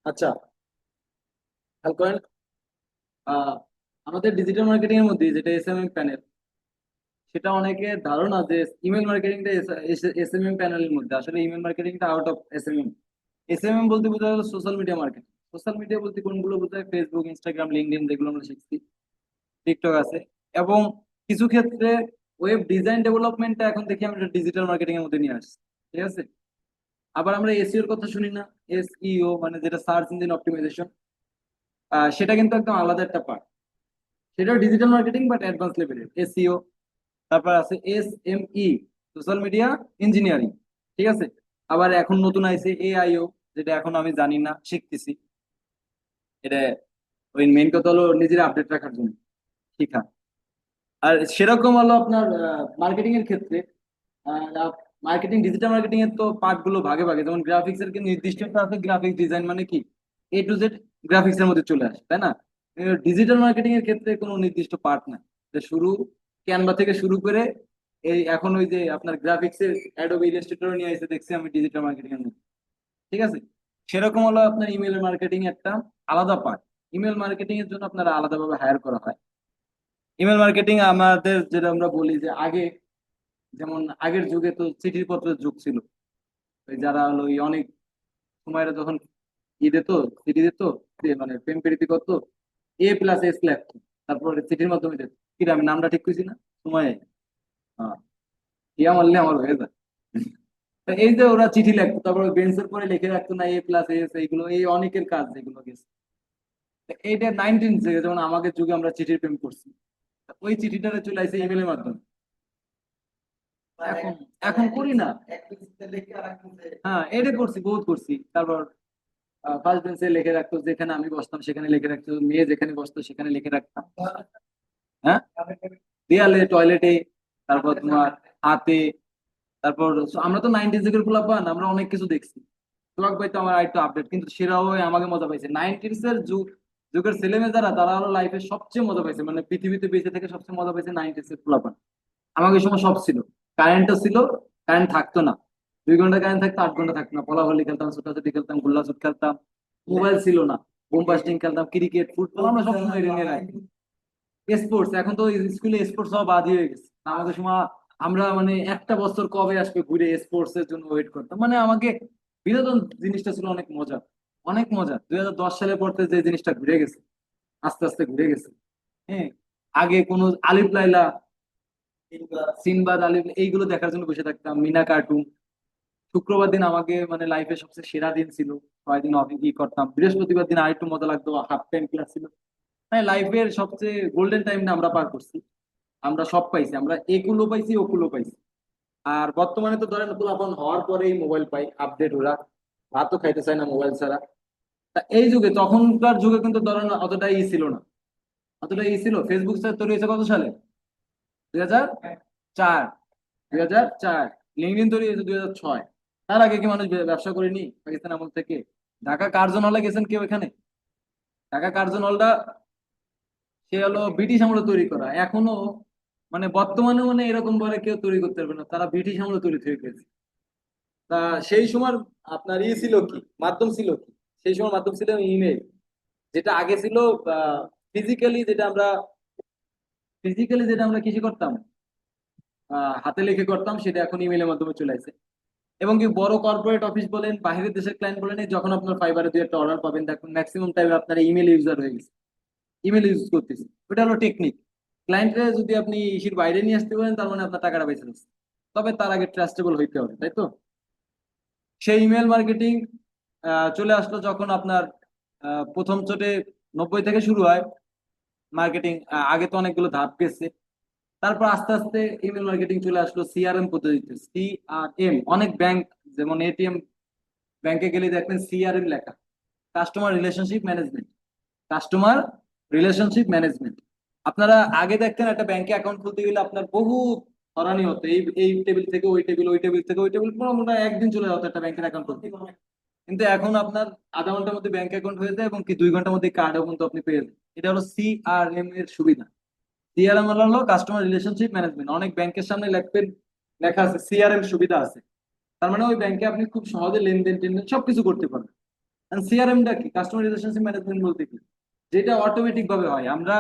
আচ্ছা, খেয়াল করেন। আহ, আমাদের ডিজিটাল মার্কেটিং এর মধ্যে যেটা এসএমএম প্যানেল, সেটা অনেকের ধারণা যে ইমেল মার্কেটিংটা এসএমএম প্যানেলের মধ্যে। আসলে ইমেল মার্কেটিংটা আউট অফ এসএমএম। এসএমএম বলতে বোঝা গেল social media marketing. Social media বলতে কোনগুলো বোঝায়? ফেসবুক, ইনস্টাগ্রাম, লিঙ্কডইন, যেগুলো আমরা শিখছি, টিকটক আছে। এবং কিছু ক্ষেত্রে ওয়েব ডিজাইন ডেভেলপমেন্টটা এখন দেখি আমরা ডিজিটাল মার্কেটিং এর মধ্যে নিয়ে আসছি। ঠিক আছে। আবার আমরা এসইও এর কথা শুনি না? এসইও মানে যেটা সার্চ ইঞ্জিন অপটিমাইজেশন, সেটা কিন্তু একদম আলাদা একটা পার্ট। সেটা ডিজিটাল মার্কেটিং বাট অ্যাডভান্স লেভেলের এসইও। তারপর আছে এসএমই, সোশ্যাল মিডিয়া ইঞ্জিনিয়ারিং। ঠিক আছে। আবার এখন নতুন আইছে এআইও, যেটা এখন আমি জানি না, শিখতেছি এটা। ওই মেইন কথা হলো নিজের আপডেট রাখার জন্য শিখা। আর সেরকম হলো আপনার মার্কেটিং এর ক্ষেত্রে, মার্কেটিং, ডিজিটাল মার্কেটিং এর তো পার্ট গুলো ভাগে ভাগে। যেমন গ্রাফিক্স এর কি নির্দিষ্ট একটা আছে, গ্রাফিক্স ডিজাইন মানে কি এ টু জেড গ্রাফিক্স এর মধ্যে চলে আসে, তাই না? ডিজিটাল মার্কেটিং এর ক্ষেত্রে কোনো নির্দিষ্ট পার্ট না, যে শুরু ক্যানভা থেকে শুরু করে এই এখন ওই যে আপনার গ্রাফিক্স এর অ্যাডোবি ইলাস্ট্রেটর নিয়ে এসে দেখছি আমি ডিজিটাল মার্কেটিং এর মধ্যে। ঠিক আছে। সেরকম হলো আপনার ইমেল মার্কেটিং একটা আলাদা পার্ট। ইমেল মার্কেটিং এর জন্য আপনারা আলাদাভাবে হায়ার করা হয়। ইমেল মার্কেটিং আমাদের যেটা আমরা বলি যে আগে, যেমন আগের যুগে তো চিঠির পত্রের যুগ ছিল। ওই যারা হলো ওই অনেক সময়ের তখন দিত, চিঠি দিত, মানে প্রেম প্রীতি করতো, A+S লাগতো, তারপরে চিঠির মাধ্যমে যেত। কি রে, আমি নামটা ঠিক কইছি না? সময়, হ্যাঁ, ইয়া মারলে আমার হয়ে যায়। তা এই যে ওরা চিঠি লিখতো, তারপরে বেঞ্চের পরে লিখে রাখতো না A+S, এইগুলো এই অনেকের কাজ যেগুলো গেছে। তা এইটা 19 থেকে, যেমন আমাদের যুগে আমরা চিঠির প্রেম করছি, তা ওই চিঠিটা চলে আসছে ইমেলের মাধ্যমে। এখন এখন করি না। হ্যাঁ, এটা করছি, বহুত করছি। তারপর ফার্স্ট বেঞ্চে লিখে রাখতো, যেখানে আমি বসতাম সেখানে লিখে রাখতো, মেয়ে যেখানে বসতো সেখানে লিখে রাখতাম। হ্যাঁ, দেয়ালে, টয়লেটে, তারপর তোমার হাতে। তারপর আমরা তো 90s যুগের পোলাপান, আমরা অনেক কিছু দেখছি। সোহাগ ভাই তো আমার আরেকটু আপডেট, কিন্তু সেরাও আমাকে মজা পাইছে। 90s এর যুগের ছেলেমেয়ে যারা, তারা হলো লাইফে সবচেয়ে মজা পাইছে, মানে পৃথিবীতে বেঁচে থেকে সবচেয়ে মজা পাইছে 90s এর পোলাপান। আমাকে ওই সময় সব ছিল। কারেন্টও ছিল, কারেন্ট থাকতো না। 2 ঘন্টা কারেন্ট থাকতো, 8 ঘন্টা থাকতো না। পলাহলি খেলতাম, ছোটাছুটি খেলতাম, গুল্লা ছুট খেলতাম। মোবাইল ছিল না। বোম বাস্টিং খেলতাম, ক্রিকেট, ফুটবল, আমরা সবসময় এটা নিয়ে রাখি। স্পোর্টস, এখন তো স্কুলে স্পোর্টস সব বাদই হয়ে গেছে। আমাদের সময় আমরা মানে একটা বছর কবে আসবে ঘুরে স্পোর্টস এর জন্য ওয়েট করতাম। মানে আমাকে বিনোদন জিনিসটা ছিল অনেক মজা, অনেক মজা। 2010 সালে পড়তে যে জিনিসটা ঘুরে গেছে, আস্তে আস্তে ঘুরে গেছে। হ্যাঁ, আগে কোনো আলিফ লাইলা, সিনবাদ, আলিফ এইগুলো দেখার জন্য বসে থাকতাম, মিনা কার্টুন। শুক্রবার দিন আমাকে মানে লাইফে সবচেয়ে সেরা দিন ছিল। 6 দিন অফিস ই করতাম। বৃহস্পতিবার দিন আরেকটু মজা লাগতো, হাফ টাইম ক্লাস ছিল। হ্যাঁ, লাইফের সবচেয়ে গোল্ডেন টাইমটা আমরা পার করছি। আমরা সব পাইছি, আমরা একুলো পাইছি, ওকুলো পাইছি। আর বর্তমানে তো ধরেন পোলাপান হওয়ার পরেই মোবাইল পাই আপডেট, ওরা ভাতও খাইতে চায় না মোবাইল ছাড়া। তা এই যুগে, তখনকার যুগে কিন্তু ধরেন অতটা ই ছিল না। অতটা ই ছিল, ফেসবুক স্যার তৈরি হয়েছে কত সালে? 2004। 2004। লিঙ্কডইন তৈরি হয়েছে 2006। তার আগে কি মানুষ ব্যবসা করেনি পাকিস্তান আমল থেকে? ঢাকা কার্জন হলে গেছেন কেউ এখানে? ঢাকা কার্জন হলটা সে হলো ব্রিটিশ আমলে তৈরি করা এখনো। মানে বর্তমানে মানে এরকম বলে কেউ তৈরি করতে পারবে না, তারা ব্রিটিশ আমলে তৈরি হয়ে গেছে। তা সেই সময় আপনার ই ছিল কি, মাধ্যম ছিল কি? সেই সময় মাধ্যম ছিল ইমেল। যেটা আগে ছিল ফিজিক্যালি, যেটা আমরা কিছু করতাম, হাতে লিখে করতাম, সেটা এখন ইমেলের মাধ্যমে চলে আসে। এবং কি বড় কর্পোরেট অফিস বলেন, বাইরের দেশের ক্লায়েন্ট বলেন, এই যখন আপনার ফাইবারে দুই একটা অর্ডার পাবেন, দেখুন ম্যাক্সিমাম টাইম আপনার ইমেল ইউজার হয়ে গেছে, ইমেল ইউজ করতেছে। ওটা হলো টেকনিক। ক্লায়েন্টরে যদি আপনি ইসির বাইরে নিয়ে আসতে পারেন, তার মানে আপনার টাকাটা বেঁচে যাচ্ছে। তবে তার আগে ট্রাস্টেবল হইতে হবে, তাই তো? সেই ইমেল মার্কেটিং চলে আসলো যখন আপনার প্রথম চোটে 90 থেকে শুরু হয় মার্কেটিং। আগে তো অনেকগুলো ধাপ গেছে। তারপর আস্তে আস্তে ইমেল মার্কেটিং চলে আসলো সিআরএম পদ্ধতিতে। সিআরএম, অনেক ব্যাংক, যেমন এটিএম, ব্যাংকে গেলে দেখবেন সিআরএম লেখা, customer relationship management. Customer relationship management. আপনারা আগে দেখতেন একটা ব্যাংকে অ্যাকাউন্ট খুলতে গেলে আপনার বহু হরানি হতো, এই এই টেবিল থেকে ওই টেবিল, ওই টেবিল থেকে ওই টেবিল, মোটামুটি একদিন চলে যেত একটা ব্যাংকের অ্যাকাউন্ট খুলতে। কিন্তু এখন আপনার আধা ঘন্টার মধ্যে ব্যাংক অ্যাকাউন্ট হয়ে যায়, এবং কি 2 ঘন্টার মধ্যে কার্ডও কিন্তু আপনি পেয়ে যান। এটা হলো সিআরএম এর সুবিধা। সিআরএম হলো কাস্টমার রিলেশনশিপ ম্যানেজমেন্ট। অনেক ব্যাংকের সামনে লিখবেন, লেখা আছে সিআরএম সুবিধা আছে। তার মানে ওই ব্যাংকে আপনি খুব সহজে লেনদেন টেনদেন সবকিছু করতে পারবেন। সিআরএমটা কি, কাস্টমার রিলেশনশিপ ম্যানেজমেন্ট বলতে কি, যেটা অটোমেটিক ভাবে হয়। আমরা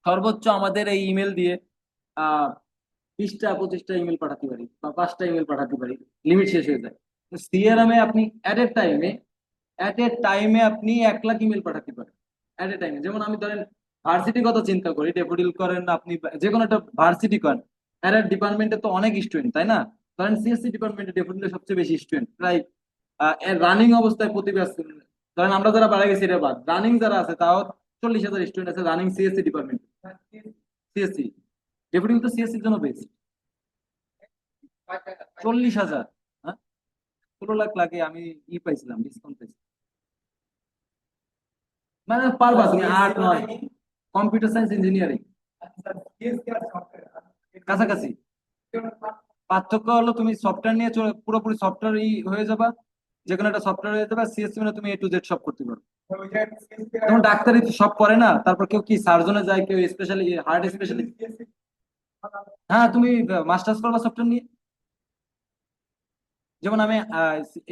সর্বোচ্চ আমাদের এই ইমেল দিয়ে 20টা 25টা ইমেল পাঠাতে পারি বা 5টা ইমেল পাঠাতে পারি, লিমিট শেষ হয়ে যায়। সিআরএম এ আপনি অ্যাট এ টাইমে আপনি 1 লাখ ইমেল পাঠাতে পারেন অ্যাট এ টাইমে। যেমন আমি ধরেন ভার্সিটির কথা চিন্তা করি, ডেফোডিল করেন আপনি যে কোনো একটা ভার্সিটি করেন, এর ডিপার্টমেন্টে তো অনেক স্টুডেন্ট, তাই না? ধরেন সিএসসি ডিপার্টমেন্টে ডেফোডিলের সবচেয়ে বেশি স্টুডেন্ট, প্রায় রানিং অবস্থায় প্রতি ব্যাচ, ধরেন আমরা যারা বাড়া গেছি এটা বাদ, রানিং যারা আছে তাও 40,000 স্টুডেন্ট আছে running CSC department. CSC daffodil তো সিএসসির জন্য বেস্ট। 40,000, হ্যাঁ, 16 লাখ লাগে। আমি পাইছিলাম, ডিসকাউন্ট পাইছি, মানে পারবা তুমি 8 9। কম্পিউটার সায়েন্স ইঞ্জিনিয়ারিং কাছাকাছি। পার্থক্য হলো তুমি সফটওয়্যার নিয়ে পুরোপুরি সফটওয়্যার হয়ে যাবা, যে কোনো একটা সফটওয়্যার হয়ে যাবে। সিএসসি মানে তুমি A to Z সব করতে পারো। যেমন ডাক্তারি তো সব করে না, তারপর কেউ কি সার্জনে যায়, কেউ স্পেশালি হার্ট স্পেশালি। হ্যাঁ, তুমি মাস্টার্স করবা সফটওয়্যার নিয়ে। যেমন আমি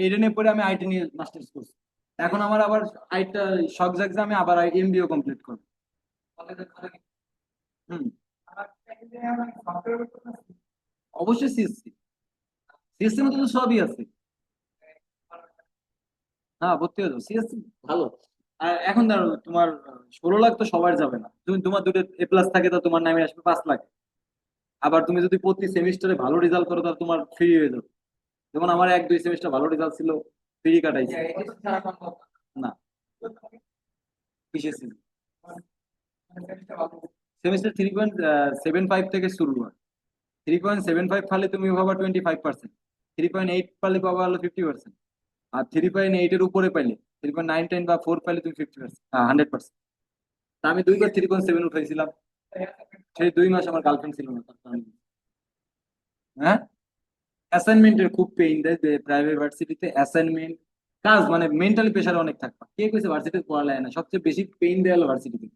এইটা নিয়ে পড়ে আমি আইটি নিয়ে মাস্টার্স করছি। এখন আমার আবার আইটা শখ জাগছে, আমি আবার এমবিও কমপ্লিট করবো। হুম, অবশ্যই সিএসসি। সিএসসি মধ্যে তো সবই আছে। হ্যাঁ, ভর্তি হয়ে যাবো সিএসসি, ভালো। আর এখন ধরো তোমার 16 লাখ তো সবার যাবে না, তুমি তোমার দুটো A+ থাকে তো তোমার নামে আসবে 5 লাখ। আবার তুমি যদি প্রতি সেমিস্টারে ভালো রেজাল্ট করো তাহলে তোমার ফ্রি হয়ে যাবে। যেমন আমার 1 2 সেমিস্টার ভালো রেজাল্ট ছিল, ফ্রি কাটাইছে। না, বিশেষ সেমিস্টার 3.75 থেকে শুরু হয়। 3.75 পারলে তুমি পাবা 25%, 3.8 পারলে পাবা হলো 50%, আর 3.8 এর উপরে পাইলে 3.9 10 বা 4 পাইলে তুমি 50%, 100%। তা আমি 2 বার 3.7 উঠাইছিলাম, সেই 2 মাস আমার গার্লফ্রেন্ড ছিল না, তারপর হ্যাঁ। অ্যাসাইনমেন্টের খুব পেইন দেয় প্রাইভেট ভার্সিটিতে, অ্যাসাইনমেন্ট কাজ মানে মেন্টালি প্রেশার অনেক থাকবা। কে কইছে ভার্সিটিতে পড়া লাগে না? সবচেয়ে বেশি পেইন দেয় হলো ভার্সিটিতে।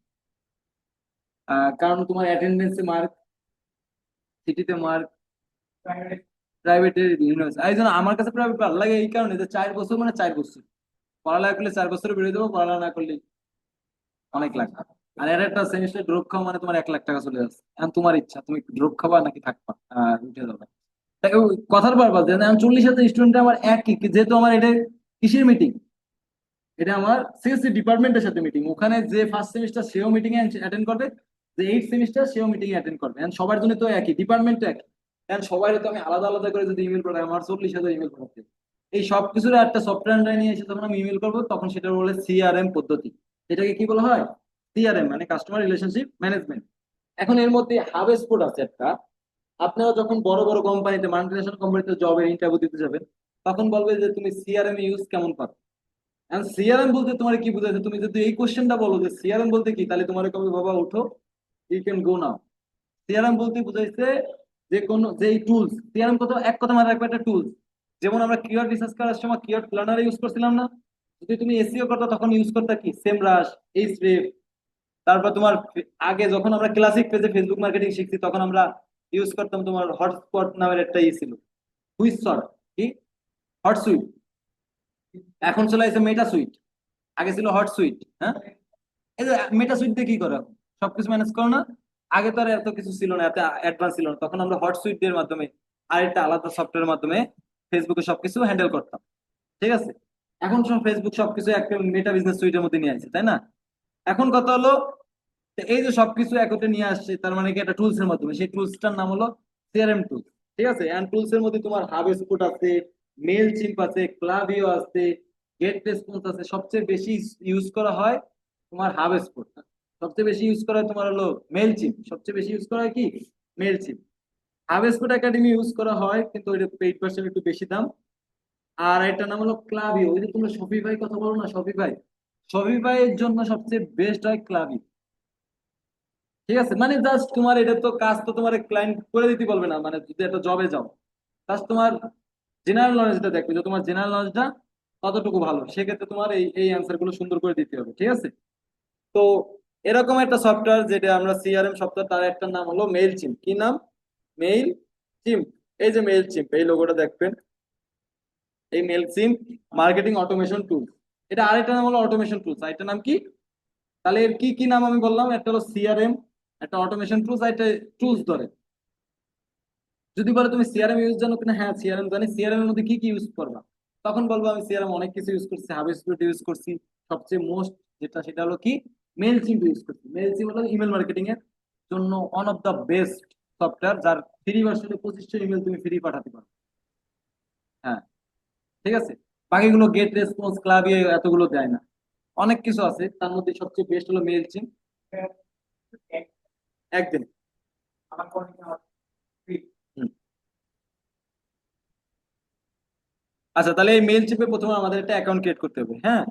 কারণ তোমার অ্যাটেন্ডেন্সে মার্ক, সিটিতে মার্ক, প্রাইভেটের ইউনিভার্সিটি। এই জন্য আমার কাছে প্রাইভেট ভালো লাগে এই কারণে যে 4 বছর মানে 4 বছর পড়ালেখা করলে 4 বছরে বেরোয় দেবো, পড়ালেখা না করলে অনেক লাগে। আর এর একটা সেমিস্টার ড্রপ খাওয়া মানে তোমার 1 লাখ টাকা চলে যাচ্ছে। এখন তোমার ইচ্ছা তুমি ড্রপ খাবা নাকি থাকবা, উঠে যাবে। তাই ওই কথার পারপাস যে আমি 40,000 স্টুডেন্ট আমার একই, যেহেতু আমার এটা কিসের মিটিং, এটা আমার সিএসসি ডিপার্টমেন্টের সাথে মিটিং। ওখানে যে ফার্স্ট সেমিস্টার সেও মিটিং এ অ্যাটেন্ড করবে, যে 8 সেমিস্টার সেও মিটিং এ অ্যাটেন্ড করবে। And সবার জন্য তো একই, ডিপার্টমেন্ট তো একই। কারণ সবাই তো আমি আলাদা আলাদা করে যদি ইমেল পাঠাই, আমার 40,000 ইমেল পাঠাতে হবে। এই সব কিছুর একটা সফটওয়্যার নিয়ে এসে যখন আমি ইমেল করবো, তখন সেটা বলে সিআরএম পদ্ধতি। এটাকে কি বলা হয়? সিআরএম মানে কাস্টমার রিলেশনশিপ ম্যানেজমেন্ট। এখন এর মধ্যে হাব স্পট আছে একটা। আপনারা যখন বড় বড় কোম্পানিতে, মাল্টিনেশনাল কোম্পানিতে জবের ইন্টারভিউ দিতে যাবেন, তখন বলবে যে তুমি সিআরএম ইউজ কেমন পারো। এখন সিআরএম বলতে তোমার কি বুঝাচ্ছে, তুমি যদি এই কোশ্চেনটা বলো যে সিআরএম বলতে কি, তাহলে তোমার কবে বাবা উঠো, you can go now. CRM বলতে বুঝাইছে যে কোনো যে টুলস, সিআরএম কত এক কথা মানে রাখবে একটা টুলস। যেমন আমরা কিওয়ার্ড রিসার্চ করার সময় কিওয়ার্ড প্ল্যানার ইউজ করছিলাম না? যদি তুমি এসইও করতো তখন ইউজ করতে কি সেমরাশ, এইচরেফ। তারপর তোমার আগে যখন আমরা ক্লাসিক পেজে ফেসবুক মার্কেটিং শিখছি, তখন আমরা ইউজ করতাম তোমার হটস্পট নামের একটা ছিল, হুইসট, কি হটসুইট। এখন চলে আসছে মেটা সুইট, আগে ছিল হট সুইট। হ্যাঁ, এই যে মেটা সুইট দিয়ে কি করো এখন? সবকিছু ম্যানেজ করো না। আগে তো আর এত কিছু ছিল না, এত অ্যাডভান্স ছিল না, তখন আমরা হট সুইট এর মাধ্যমে আরেকটা আলাদা সফটওয়্যারের মাধ্যমে ফেসবুকে সবকিছু হ্যান্ডেল করতাম। ঠিক আছে, এখন সব ফেসবুক সবকিছু একটা মেটা বিজনেস সুইটের মধ্যে নিয়ে আসছে, তাই না? এখন কথা হলো, তো এই যে সবকিছু একত্রে নিয়ে আসছে, তার মানে কি একটা টুলস এর মাধ্যমে, সেই টুলসটার নাম হলো সিআরএম টুল। ঠিক আছে, এন্ড টুলস এর মধ্যে তোমার হাব স্পট আছে, মেল চিম্প আছে, ক্লাভিও আছে, গেট রেসপন্স আছে। সবচেয়ে বেশি ইউজ করা হয় তোমার হাব স্পট। সবচেয়ে বেশি ইউজ করা হয় তোমার হলো মেল চিম্প। সবচেয়ে বেশি ইউজ করা হয় কি, Mailchimp. HubSpot academy use করা হয়, কিন্তু ওইটা পেইড ভার্সন একটু বেশি দাম। আর এটার নাম হলো ক্লাভিও। ওই যে তোমরা শপিফাই কথা বলো না, শপিফাই, শপিফাই এর জন্য সবচেয়ে বেস্ট হয় ক্লাভিও। ঠিক আছে, মানে জাস্ট তোমার এটা তো কাজ তো তোমার ক্লায়েন্ট করে দিতে বলবে না, মানে যদি একটা জবে যাও, জাস্ট তোমার জেনারেল নলেজটা দেখবে যে তোমার জেনারেল নলেজটা কতটুকু ভালো, সেক্ষেত্রে তোমার এই এই অ্যান্সার গুলো সুন্দর করে দিতে হবে। ঠিক আছে, তো এরকম একটা সফটওয়্যার যেটা আমরা সিআরএম সফটওয়্যার, তার একটা নাম হলো মেইল চিম্প। কি নাম? Mail chimp. এই যে মেইল চিম্প, এই লোগোটা দেখবেন, এই মেইল চিম্প মার্কেটিং অটোমেশন টুল। এটা আরেকটা নাম হলো অটোমেশন টুলস, আরেকটা নাম কি? তাহলে এর কি কি নাম আমি বললাম? একটা হলো সিআরএম, একটা অটোমেশন টুলস, আর একটা টুলস ধরে। যদি বলে তুমি সিআরএম ইউজ জানো কিনা, হ্যাঁ সিআরএম জানি। সিআরএম এর মধ্যে কি কি ইউজ করবা? তখন বলবো আমি সিআরএম অনেক কিছু ইউজ করছি, হাব স্পিড ইউজ করছি, সবচেয়ে মোস্ট যেটা সেটা হলো কি, মেল চিম্প ইউজ করছি। মেল চিম্প হলো ইমেল মার্কেটিং এর জন্য one of the best software, যার ফ্রি ভার্সনে 2500 ইমেল তুমি ফ্রি পাঠাতে পারো। হ্যাঁ, ঠিক আছে। বাকিগুলো গেট রেসপন্স, ক্লাব, এতগুলো দেয় না। অনেক কিছু আছে, তার মধ্যে সবচেয়ে বেস্ট হলো মেল চিম্প। একদিন। হুম। আচ্ছা, তাহলে এই মেল চিপে প্রথমে আমাদের একটা অ্যাকাউন্ট ক্রিয়েট করতে হবে, হ্যাঁ।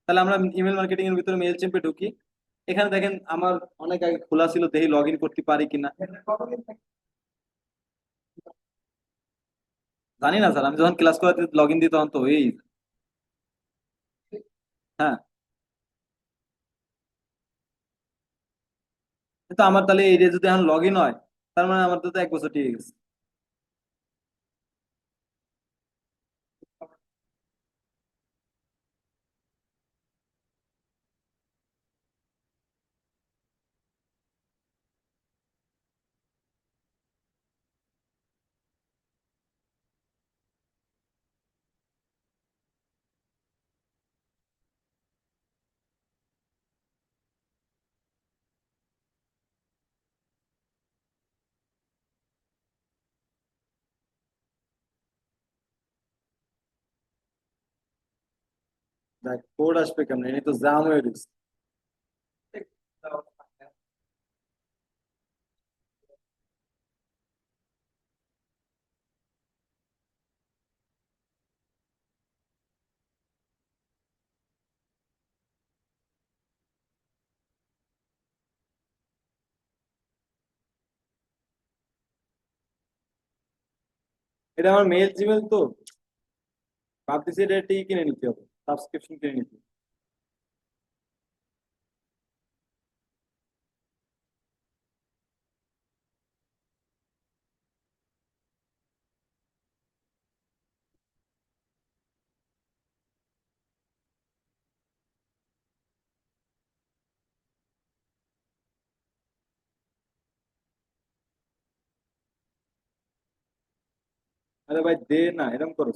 তাহলে আমরা ইমেল মার্কেটিং এর ভিতরে মেল চিপে ঢুকি। এখানে দেখেন আমার অনেক আগে খোলা ছিল, দেখি লগ ইন করতে পারি কিনা। জানি না স্যার, আমি যখন ক্লাস করাতে লগ ইন দিই তখন তো হয়েই যায়। হ্যাঁ। তো আমার তাহলে এই যে যদি এখন লগ ইন হয়, তার মানে আমার তো 1 বছর ঠিক গেছে। দেখ কোড আসবে কেমন, এনে তো জাম হয়ে গেছে। এটা আমার মেল জিমেল তো, ভাবতেছি এটা কিনে নিতে হবে, সাবস্ক্রিপশন কিনে নিতে হবে। আরে ভাই দে না, এরকম করো।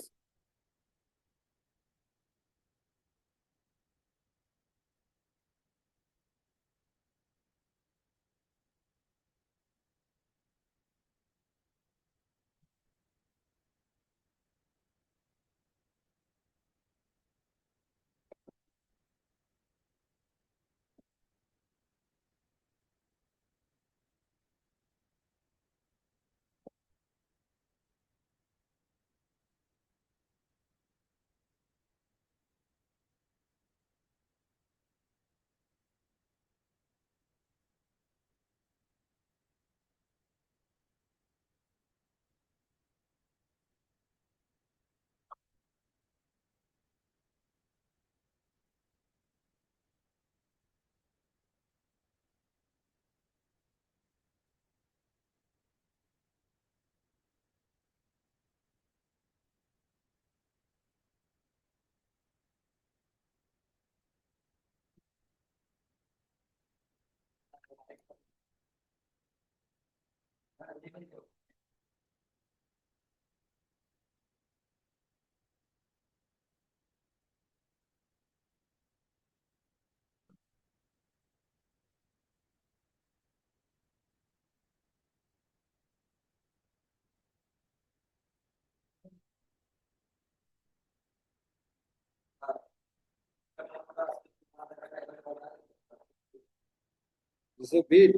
বিট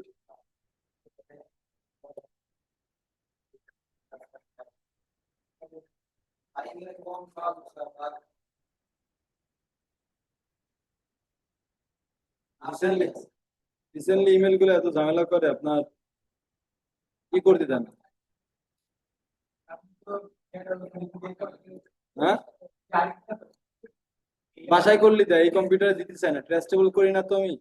রিসেন্টলি, ইমেল গুলো এত ঝামেলা করে আপনার, কি করতে দেন? হ্যাঁ, বাসায় করলে দেয়, এই কম্পিউটারে দিতে চায় না, ট্রাস্টেবল করি না তো আমি।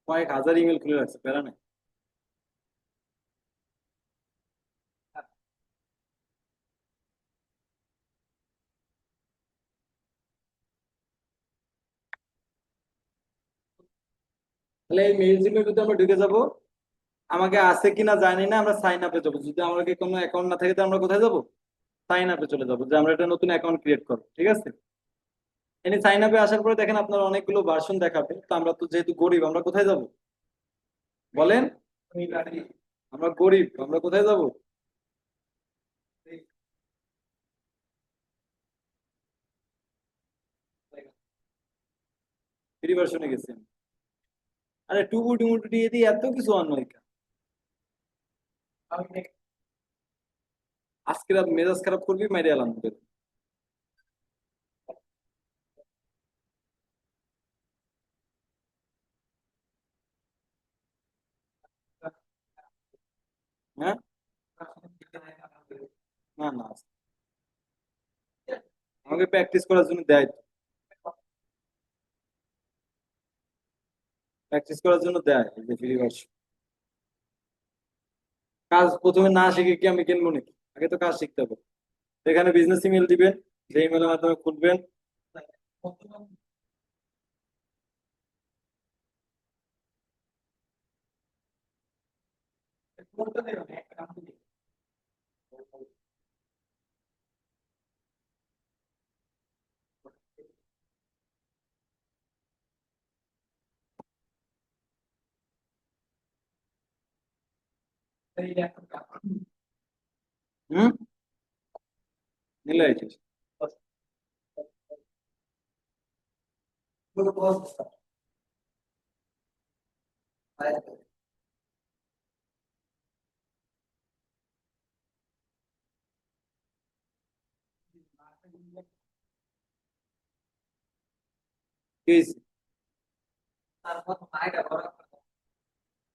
কয়েক হাজার ইমেল খুলে রাখছে, প্যারা নাই। তাহলে এই মেইল জিমের ভিতরে আমরা ঢুকে যাব, আমাকে আছে কিনা জানি না, আমরা সাইন আপে যাবো। যদি আমাকে কোনো অ্যাকাউন্ট না থাকে, তো আমরা কোথায় যাবো? সাইন আপে চলে যাবো, যে আমরা একটা নতুন অ্যাকাউন্ট ক্রিয়েট করবো, ঠিক আছে? এনে সাইন আপে আসার পরে দেখেন আপনার অনেকগুলো ভার্সন দেখাবে। তো আমরা তো যেহেতু গরিব, আমরা কোথায় যাব বলেন? আমরা গরিব, আমরা কোথায় যাব? ফ্রি ভার্সনে গেছি আমি। আরে টুবু টুমু দিয়ে দিয়ে এত কিছু অন্যয়। আজকে রাত মেজাজ খারাপ করবি, মাইরে এলাম তোদের। হ্যাঁ, না না, আমাকে প্র্যাকটিস করার জন্য দেয়। প্র্যাকটিস করার জন্য দেয় এই যে ফ্রি ভার্সন। কাজ প্রথমে না শিখে কি আমি কিনবো নাকি? আগে তো কাজ শিখতে হবে। তো এখানে বিজনেস ইমেল দিবেন, যে ইমেলের মাধ্যমে খুলবেন। হুম, নিলে আইছিস। কি হয়েছে?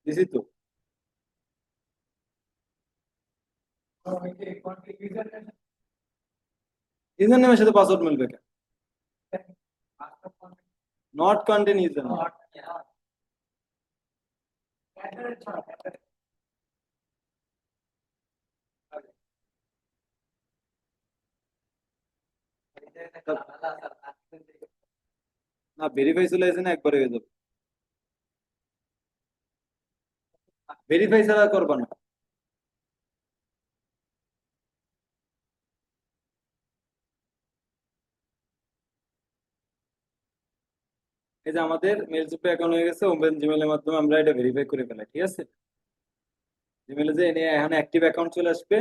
দিছি তো। ইউজার নেমের সাথে পাসওয়ার্ড মিলবে কেন? Not contain user. না, ভেরিফাই চলে আসে না, একবার হয়ে যাবে। ভেরিফাই ছাড়া করবা না। এই যে আমাদের মেল জিপে অ্যাকাউন্ট হয়ে গেছে, ওপেন জিমেলের মাধ্যমে আমরা এটা ভেরিফাই করে ফেলাই, ঠিক আছে? জিমেলে যে এনে এখানে অ্যাক্টিভ অ্যাকাউন্ট চলে আসবে।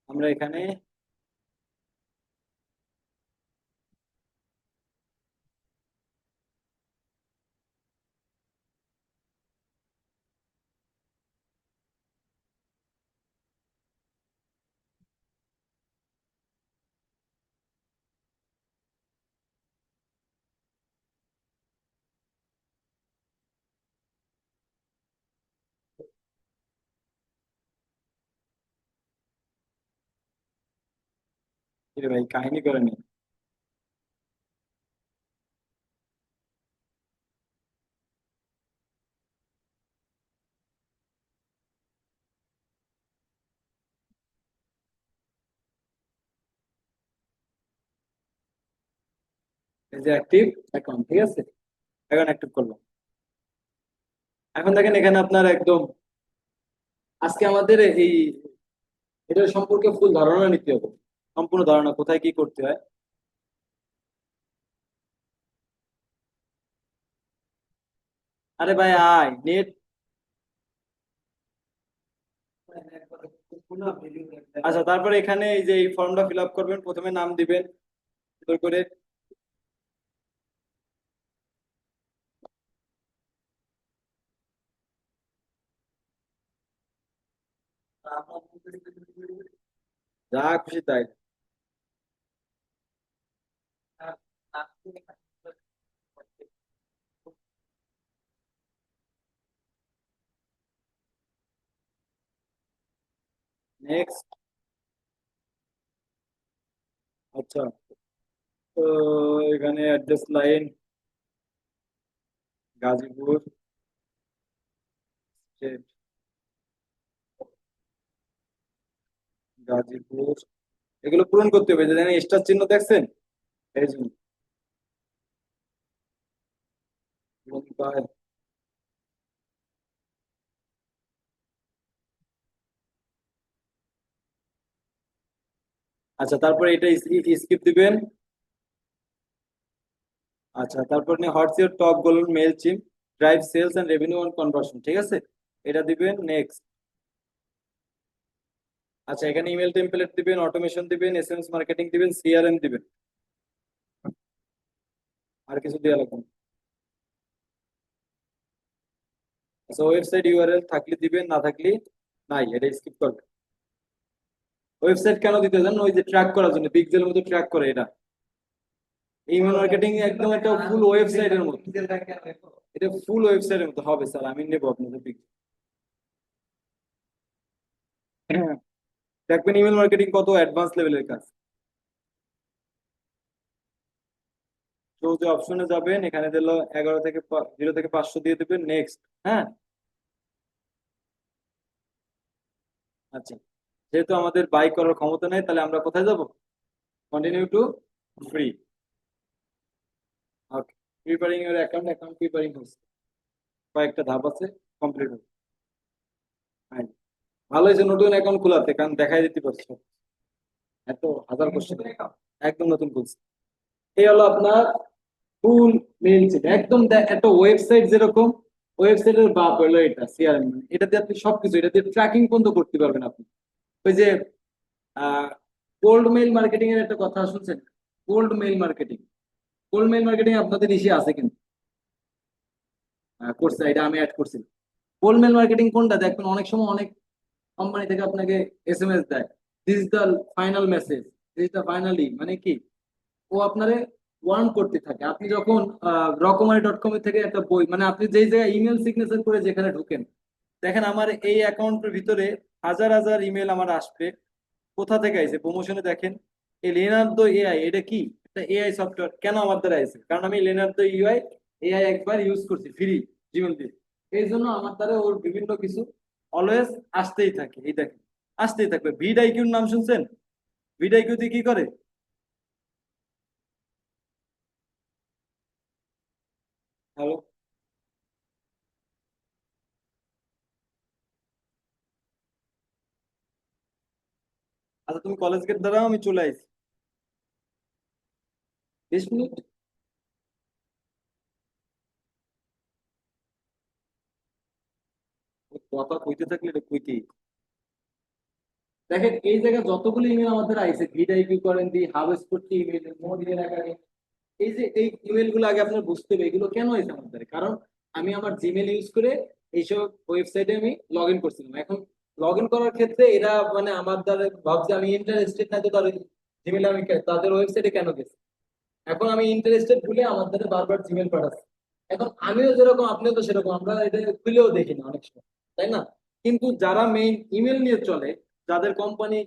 আমরা এখানে এ ভাই কাহিনী করে নি। এই যে অ্যাক্টিভ অ্যাকাউন্ট, ঠিক আছে? এখন অ্যাক্টিভ করলাম। এখন দেখেন এখানে আপনার একদম আজকে আমাদের এই এটার সম্পর্কে ফুল ধারণা নিতে হবে। সম্পূর্ণ ধারণা কোথায় কি করতে হয়। আরে ভাই আয় নেট। আচ্ছা, তারপরে এখানে এই যে এই ফর্মটা ফিল আপ করবেন, প্রথমে নাম দিবেন সুন্দর করে। যা খুশি তাই। নেক্সট। আচ্ছা, তো এখানে address line Gazipur state, Gazipur, এগুলো পূরণ করতে হবে, যে স্টার চিহ্ন দেখছেন, এই জন্য মুম্বাই। আচ্ছা, তারপরে এটা স্কিপ দিবেন। আচ্ছা, তারপর নিয়ে what's your top goal Mailchimp drive sales and revenue on conversion, ঠিক আছে, এটা দিবেন। নেক্সট। আচ্ছা, এখানে ইমেল টেমপ্লেট দিবেন, অটোমেশন দিবেন, এসএমএস মার্কেটিং দিবেন, সিআরএম দিবেন। আর কিছু দেওয়া লাগবে না। আচ্ছা, ওয়েবসাইট ইউআরএল থাকলে দিবেন, না থাকলে নাই, এটা স্কিপ করবেন। ওয়েবসাইট কেন দিতে জানেন? ওই যে ট্র্যাক করার জন্য, পিক্সেলের মতো ট্র্যাক করে এটা। ইমেল মার্কেটিং একদম একটা ফুল ওয়েবসাইটের মতো, এটা ফুল ওয়েবসাইটের মতো হবে স্যার, আমি নেবো আপনাদের পিক্সেল। দেখবেন ইমেল মার্কেটিং কত অ্যাডভান্স লেভেলের কাজ। তো যে অপশনে যাবেন, এখানে দিল 11 থেকে 0 থেকে 500 দিয়ে দেবেন। নেক্সট। হ্যাঁ। আচ্ছা, যেহেতু আমাদের বাই করার ক্ষমতা নেই, তাহলে আমরা কোথায় যাব? Continue to free. Okay, preparing your account, account preparing হচ্ছে, কয়েকটা ধাপ আছে, কমপ্লিট হবে। হ্যাঁ, ভালো হয়েছে নতুন অ্যাকাউন্ট খোলাতে, কারণ দেখাই দিতে পারছো এত হাজার কোশ্চেন। একদম নতুন খুলছে। এই হলো আপনার ফুল মেইল সেট, একদম একটা ওয়েবসাইট যেরকম, ওয়েবসাইটের বাপ হলো এটা সিআরএম। এটাতে আপনি সবকিছু, এটাতে ট্র্যাকিং পর্যন্ত করতে পারবেন আপনি। ওই যে কোল্ড মেইল মার্কেটিং এর একটা কথা শুনছেন? Cold mail marketing, cold mail marketing আপনাদের ইসে আছে কিন্তু, করছে, এটা আমি অ্যাড করছি। কোল্ড মেইল মার্কেটিং কোনটা দেখবেন, অনেক সময় অনেক কোম্পানি থেকে আপনাকে এসএমএস দেয়, this is the final message, this is the finally, মানে কি, ও আপনারে ওয়ার্ন করতে থাকে। আপনি যখন রকমারি ডট কম থেকে একটা বই, মানে আপনি যেই জায়গায় ইমেল সিগনেচার করে যেখানে ঢুকেন, দেখেন আমার এই অ্যাকাউন্টের ভিতরে হাজার হাজার ইমেল আমার আসবে। কোথা থেকে আইছে? প্রমোশনে দেখেন, এই লেনার্দো এআই, এটা কি? এটা এআই সফটওয়্যার। কেন আমার দ্বারা আইছে? কারণ আমি লেনার্দো ইউআই এআই একবার ইউজ করছি ফ্রি, জিমেল দিয়ে। এই জন্য আমার দ্বারা ওর বিভিন্ন কিছু অলওয়েজ আসতেই থাকে। এই দেখেন, আসতেই থাকবে। ভিডাইকিউর নাম শুনছেন? ভিডাইকিউ দিয়ে কি করে? হ্যালো। আচ্ছা, তুমি কলেজ গেট দাঁড়াও, আমি চলে আইছি। 20 মিনিট। কথা কইতে থাকলে এটা কইতেই। দেখেন এই জায়গায় যতগুলো ইমেল আমাদের আইছে, ভিডাইকিউ করেন দি, হাব স্পট ইমেল, মোদি এলাকায়, এই যে এই ইমেল গুলো আগে আপনার বুঝতে হবে এগুলো কেন হয়েছে আমাদের। কারণ আমি আমার জিমেল ইউজ করে এইসব ওয়েবসাইটে আমি লগ ইন করছিলাম। এখন লগ ইন করার ক্ষেত্রে এরা মানে আমার দ্বারা ভাবছে আমি ইন্টারেস্টেড না, তো তাদের জিমেলে আমি তাদের ওয়েবসাইটে কেন গেছি। এখন আমি ইন্টারেস্টেড ভুলে আমার দ্বারা বারবার জিমেল পাঠাচ্ছি। এখন আমিও যেরকম আপনিও তো সেরকম, আমরা এটা খুলেও দেখি না অনেক সময়, তাই না? কিন্তু যারা মেইন ইমেল নিয়ে চলে, যাদের কোম্পানি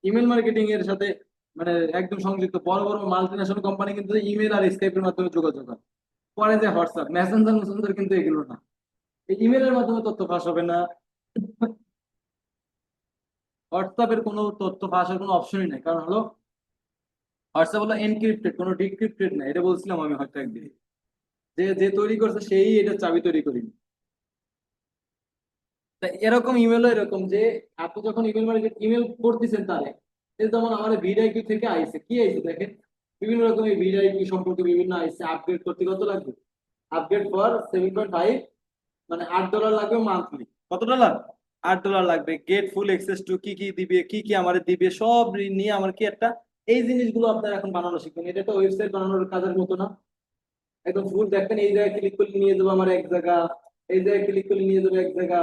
ইমেল মার্কেটিং এর সাথে মানে একদম সংযুক্ত, বড় বড় মাল্টি ন্যাশনাল কোম্পানি কিন্তু ইমেল আর স্কাইপের মাধ্যমে যোগাযোগ হয়। পরে যে হোয়াটসঅ্যাপ মেসেঞ্জার মেসেঞ্জার কিন্তু এগুলো না, এই ইমেলের মাধ্যমে তথ্য ফাঁস হবে না। হোয়াটসঅ্যাপের কোনো তথ্য ফাঁসের কোনো অপশনই নাই, কারণ হলো হোয়াটসঅ্যাপ হলো এনক্রিপ্টেড, কোনো ডিক্রিপ্টেড না। এটা বলছিলাম আমি হয়তো একদিন, যে যে তৈরি করছে সেই এটা চাবি তৈরি করিনি। তা এরকম ইমেলও এরকম যে আপনি যখন ইমেল মার্কেট ইমেল করতেছেন তারে, এই যেমন আমার ভিডিআইপি থেকে আইছে, কি আইছে দেখেন, বিভিন্ন রকমের ভিডিআইপি সম্পর্কে বিভিন্ন আইছে। আপগ্রেড করতে কত লাগবে? আপগ্রেড ফর 7.5 মানে $8 লাগবে মান্থলি। কত ডলার? $8 লাগবে। গেট ফুল এক্সেস টু কি কি দিবে, কি কি আমার দিবে, সব নিয়ে আমার কি একটা, এই জিনিসগুলো আপনার এখন বানানো শিখবেন। এটা একটা ওয়েবসাইট বানানোর কাজের মতো না। একদম ফুল দেখবেন, এই জায়গায় ক্লিক করলে নিয়ে যাবো আমার এক জায়গা, এই জায়গায় ক্লিক করলে নিয়ে যাবে এক জায়গা,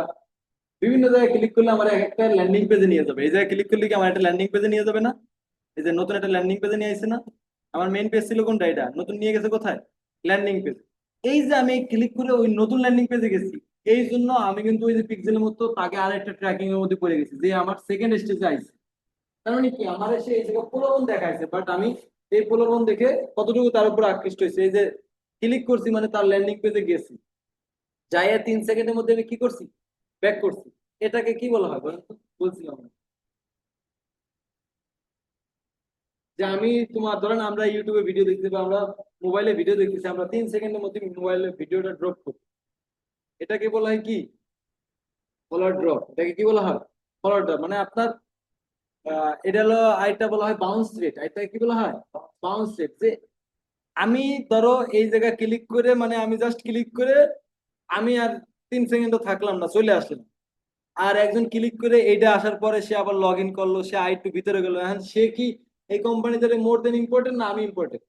বিভিন্ন জায়গায় ক্লিক করলে আমার এক একটা ল্যান্ডিং পেজে নিয়ে যাবে। এই জায়গায় ক্লিক করলে কি আমার একটা ল্যান্ডিং পেজে নিয়ে যাবে না? এই যে নতুন একটা ল্যান্ডিং পেজে নিয়ে আসছে না? আমার মেইন পেজ ছিল কোনটা, এটা নতুন নিয়ে গেছে কোথায়? Landing page. এই যে আমি ক্লিক করে ওই নতুন ল্যান্ডিং পেজে গেছি, এই জন্য আমি কিন্তু ওই যে পিক্সেলের মতো তাকে আর একটা ট্র্যাকিং এর মধ্যে পড়ে গেছি, যে আমার সেকেন্ড স্টেজে আইছে। তার মানে কি, আমার এসে এই জায়গায় প্রলোভন দেখাইছে, বাট আমি এই প্রলোভন দেখে কতটুকু তার উপর আকৃষ্ট হয়েছে, এই যে ক্লিক করছি মানে তার ল্যান্ডিং পেজে গেছি, যাইয়া 3 সেকেন্ডের মধ্যে আমি কি করছি, ব্যাক করছি। এটাকে কি বলা হয় বলেন তো? বলছিলাম না যে আমি তোমার, ধরেন আমরা ইউটিউবে ভিডিও দেখতেছি বা আমরা মোবাইলে ভিডিও দেখতেছি, আমরা 3 সেকেন্ডের মধ্যে মোবাইলে ভিডিওটা ড্রপ করি। এটাকে বলা হয় কি? Follower drop. এটাকে কি বলা হয়? Follower drop. মানে আপনার এটা হলো, আরেকটা বলা হয় বাউন্স রেট। এটা কি বলা হয়? Bounce rate. যে আমি ধরো এই জায়গায় ক্লিক করে, মানে আমি জাস্ট ক্লিক করে আমি আর 3 সেকেন্ডও থাকলাম না, চলে আসলাম। আর একজন ক্লিক করে এইটা আসার পরে সে আবার লগ ইন করলো, সে আইটু ভিতরে গেলো, এখন সে কি এই কোম্পানিতে মোর দেন ইম্পর্টেন্ট না আমি ইম্পর্টেন্ট?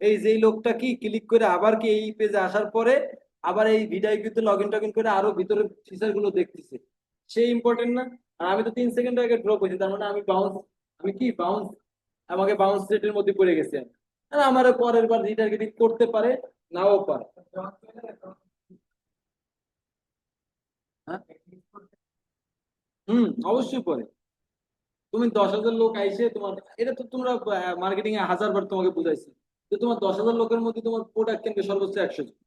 এই যে লোকটা কি ক্লিক করে আবার কি এই পেজে আসার পরে আবার এই ভিডিওতে লগ ইন টগ ইন করে আরো ভিতরে ফিচার গুলো দেখতেছে, সে ইম্পর্টেন্ট না? আর আমি তো 3 সেকেন্ড আগে ড্রপ হয়েছি, তার মানে আমি বাউন্স, আমি কি বাউন্স, আমাকে বাউন্স রেটের মধ্যে পড়ে গেছে আমি। আর আমার পরের বার রিটার্গেটিং করতে পারে, নাও পারে। হ্যাঁ, অবশ্যই পরে। তুমি 10,000 লোক আইসে তোমার, এটা তো তোমরা মার্কেটিং এ 1000 বার তোমাকে বুঝাইছি, যে তোমার 10,000 লোকের মধ্যে তোমার প্রোডাক্ট কিনবে সর্বোচ্চ 100 জন।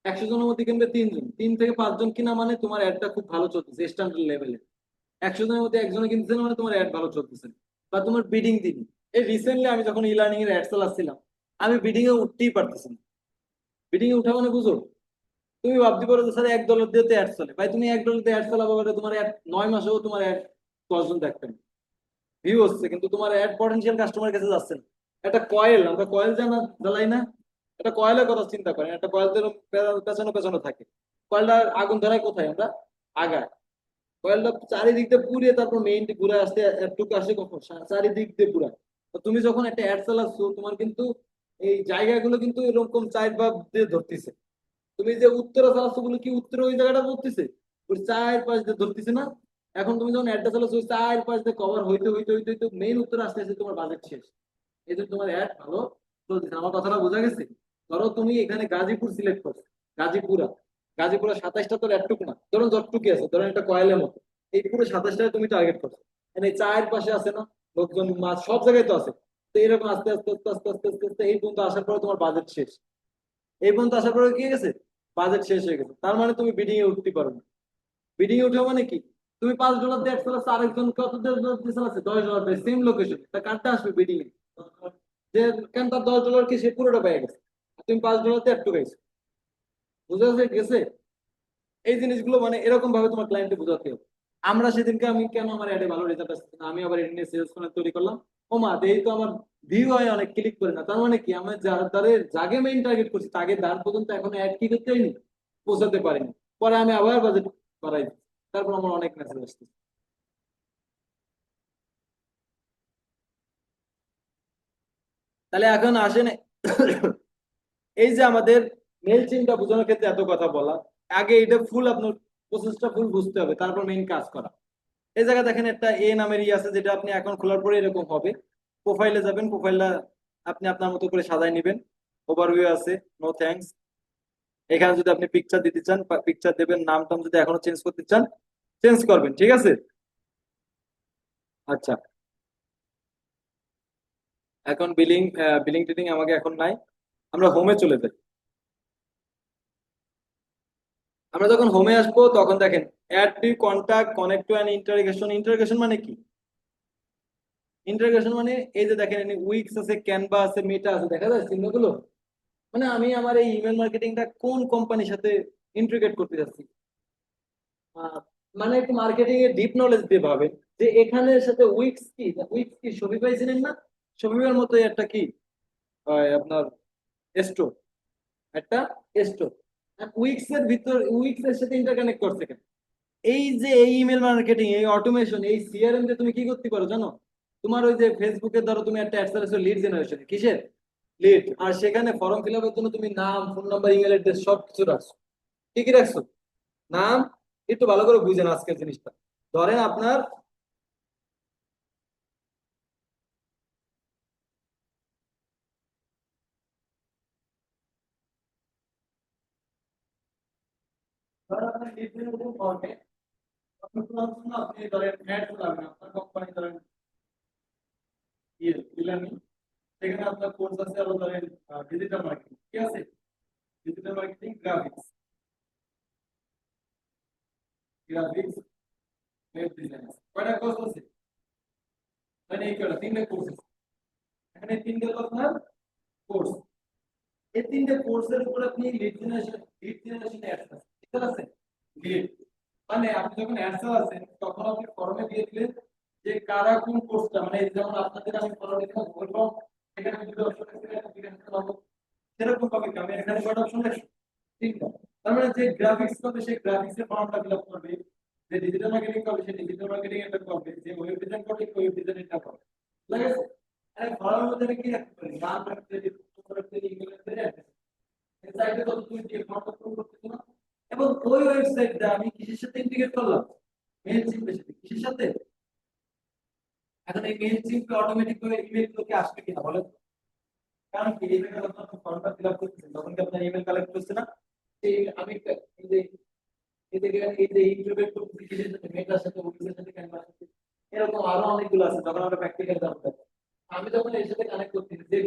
100 জনের মধ্যে কিনবে 3 জন, 3 থেকে 5 জন কিনা মানে তোমার অ্যাডটা খুব ভালো চলতেছে স্ট্যান্ডার্ড লেভেলে। 100 জনের মধ্যে একজনে কিনতেছে না মানে তোমার অ্যাড ভালো চলতেছে। বা তোমার বিডিং দিবি। এই রিসেন্টলি আমি যখন ই লার্নিং এর অ্যাড চালাচ্ছিলাম, আমি বিডিং এ উঠতেই পারতেছি না। বিডিং এ উঠা মানে বুঝো, তুমি ভাবতে পারো যে স্যার $1 দিয়ে অ্যাড চলে, ভাই তুমি $1 দিয়ে অ্যাড চালাবো, তোমার অ্যাড 9 মাসেও তোমার অ্যাড 10 জন দেখবেন, ভিউ হচ্ছে, কিন্তু তোমার অ্যাড পটেনশিয়াল কাস্টমার কাছে যাচ্ছে না। একটা কয়েল, আমরা কয়েল জ্বালাই না? একটা কয়েলের কথা চিন্তা করেন, একটা কয়েল পেছনে পেছনে থাকে, কয়েলটা আগুন ধরায় কোথায়? আমরা আগায়। কয়েলটা চারিদিক দিয়ে পুড়িয়ে তারপর মেইন ঘুরে আসতে একটুকু আসে কখন, চারিদিক দিয়ে পুরা। তো তুমি যখন একটা অ্যাড চালাচ্ছ, তোমার কিন্তু এই জায়গাগুলো কিন্তু এরকম চার ভাগ দিয়ে ধরতেছে। তুমি যে উত্তরে চালাচ্ছ বলে কি উত্তরে ওই জায়গাটা ধরতেছে, ওই চার পাশ দিয়ে ধরতেছে না? এখন তুমি যখন অ্যাডটা চালাচ্ছ, ওই চার পাশ দিয়ে কভার হইতে হইতে হইতে হইতে মেইন উত্তরে আসতে আসতে তোমার বাজেট শেষ। এই জন্য তোমার অ্যাড ভালো চলতেছে। আমার কথাটা বোঝা গেছে? ধরো তুমি এখানে গাজীপুর সিলেক্ট করছো, গাজীপুরা, গাজীপুরে 27টা তোর একটুকু না, ধরুন যতটুকু আছে, ধরুন একটা কয়েলের মতো, এই পুরো 27টায় তুমি টার্গেট করছো। এই চার পাশে আছে না লোকজন, মাছ সব জায়গায় তো আছে। তো এরকম আস্তে আস্তে আস্তে আস্তে আস্তে আস্তে আস্তে এই পর্যন্ত আসার পরে তোমার বাজেট শেষ। এই পর্যন্ত আসার পরে কি হয়ে গেছে? বাজেট শেষ হয়ে গেছে। তার মানে তুমি বিডিং এ উঠতে পারো না। বিডিং এ উঠে মানে কি, তুমি $5 দিয়ে একশো আছে, আরেকজন কত দিয়ে আছে $10 দেয়, সেম লোকেশন, তা কার্ডটা আসবে বিডিং এ, যে কেন তার $10 কি সে পুরোটা পেয়ে গেছে, আর তুমি $5 দিয়ে একটু গেছো। বুঝে গেছে গেছে? এই জিনিসগুলো মানে এরকম ভাবে তোমার ক্লায়েন্টকে বোঝাতে হবে। আমরা সেদিনকে, আমি কেন আমার অ্যাডে ভালো রেজাল্ট আসছে না, আমি আবার এডিটিং সেলস ফোন তৈরি করলাম। ও মা, এই তো আমার ভিউ হয় অনেক, ক্লিক করে না, তার মানে কি আমি যাদের জাগে মেইন টার্গেট করছি তাকে দ্বার পর্যন্ত এখন অ্যাড কি করতে হয়নি, পৌঁছাতে পারিনি। পরে আমি আবার বাজেট বাড়াই দিচ্ছি। তারপর আমার অনেক মেসেজ আসছে। তাহলে এখন আসেন, এই যে আমাদের মেল চিন্তা বোঝানোর ক্ষেত্রে এত কথা বলা, আগে এটা ফুল আপনার প্রসেসটা ফুল বুঝতে হবে, তারপর মেইন কাজ করা। এই জায়গায় দেখেন একটা এ নামের ই আছে, যেটা আপনি অ্যাকাউন্ট খোলার পরে এরকম হবে। প্রোফাইলে যাবেন, প্রোফাইলটা আপনি আপনার মতো করে সাজায় নেবেন। ওভারভিউ আছে, নো থ্যাঙ্কস। এখানে যদি আপনি পিকচার দিতে চান, পিকচার দেবেন। নাম টাম যদি এখনো চেঞ্জ করতে চান, চেঞ্জ করবেন, ঠিক আছে? আচ্ছা, এখন বিলিং, বিলিং টিলিং আমাকে এখন নাই, আমরা হোমে চলে যাই। আমরা যখন হোমে আসবো তখন দেখেন add to contact, connect to an integration. Integration মানে কি? ইন্টারগেশন মানে এই যে দেখেন উইক্স আছে, ক্যানভা আছে, মেটা আছে, দেখা যায় চিহ্নগুলো। মানে আমি আমার এই ইমেল মার্কেটিংটা কোন কোম্পানির সাথে ইন্টিগ্রেট করতে যাচ্ছি। আহ, মানে একটু মার্কেটিং এর ডিপ নলেজ দিয়ে ভাবেন, যে এখানের সাথে উইক্স কি, উইক্স কি শপিফাই ছিলেন না? শপিফাইয়ের মতো একটা কি আপনার স্টোর, একটা স্টোর। উইক্স এর ভিতর উইক্স এর সাথে ইন্টারকানেক্ট করছে কেন? এই যে এই ইমেল মার্কেটিং, এই অটোমেশন, এই সিআরএম দিয়ে তুমি কি করতে পারো জানো? তোমার ওই যে ফেসবুকে ধরো তুমি একটা অ্যাড চালাচ্ছো লিড জেনারেশন, কিসের লিড, আর সেখানে ফর্ম ফিল আপের জন্য তুমি নাম, ফোন নাম্বার, ইমেল অ্যাড্রেস সব কিছু রাখছো। কি কি রাখছো? নাম, একটু ভালো করে বুঝেন আজকের জিনিসটা। ধরেন আপনার, ধরেন আপনার লিড জেনারেশন ফর্মে আপনি ধরেন অ্যাড চালাবেন, আপনার কোম্পানি ধরেন ইয়ে সেখানে আপনার কোর্স আছে, আবার ধরেন ডিজিটাল মার্কেটিং, ঠিক আছে, digital marketing, graphics, graphics, web design, কয়টা কোর্স আছে? মানে এই কয়টা, তিনটা কোর্স আছে। এখানে তিনটা তো আপনার কোর্স, এই তিনটা কোর্সের উপর আপনি লিড জেনারেশন অ্যাডস আছে, ঠিক আছে, লিড, মানে আপনি যখন অ্যাডস আছেন তখন আপনি ফর্মে দিয়ে দিলেন যে কারা কোন কোর্সটা, মানে এই যেমন আপনাদের আমি ফর্মে দিলাম গুগল ফর্ম, এখানে আমি দুটো অপশন আছে, একটা বিজ্ঞান নম্বর, সেরকম ভাবে আমি এখানে কয়টা অপশন রাখছি? তিনটা। তার মানে যে গ্রাফিক্স করবে সেই গ্রাফিক্স এর ফর্মটা ফিল আপ করবে, যে ডিজিটাল মার্কেটিং করবে সে ডিজিটাল মার্কেটিং এটা করবে, যে ওয়েব ডিজাইন করবে ওয়েব ডিজাইন এটা করবে, ঠিক আছে। আরে ফর্মের মধ্যে আমি কি রাখতে পারি? নাম রাখতে পারি, ফোন রাখতে পারি, ইমেল রাখতে পারি, এই সাইটে তো তুমি যে ফর্মটা পূরণ করতে না, এবং ওই ওয়েবসাইটটা আমি কিসের সাথে ইন্টিগ্রেট করলাম? মেইল সিম্পের সাথে। কিসের সাথে? এখন এই মেইল সিম্পে অটোমেটিক করে ইমেল গুলোকে আসবে কিনা বলেন? কারণ কি এই জায়গায় যখন আপনি ফর্মটা ফিল আপ করতেছেন তখন কি আপনার ইমেল কালেক্ট করছে না? এই আমি এই যে এই যে ইন্টারভিউ করতেছি কিসের সাথে? মেটার সাথে, ওয়েবের সাথে, ক্যানভার সাথে, এরকম আরো অনেকগুলো আছে যখন আমরা প্র্যাকটিক্যাল জানতে। আমি যখন এর সাথে কানেক্ট করতেছি যে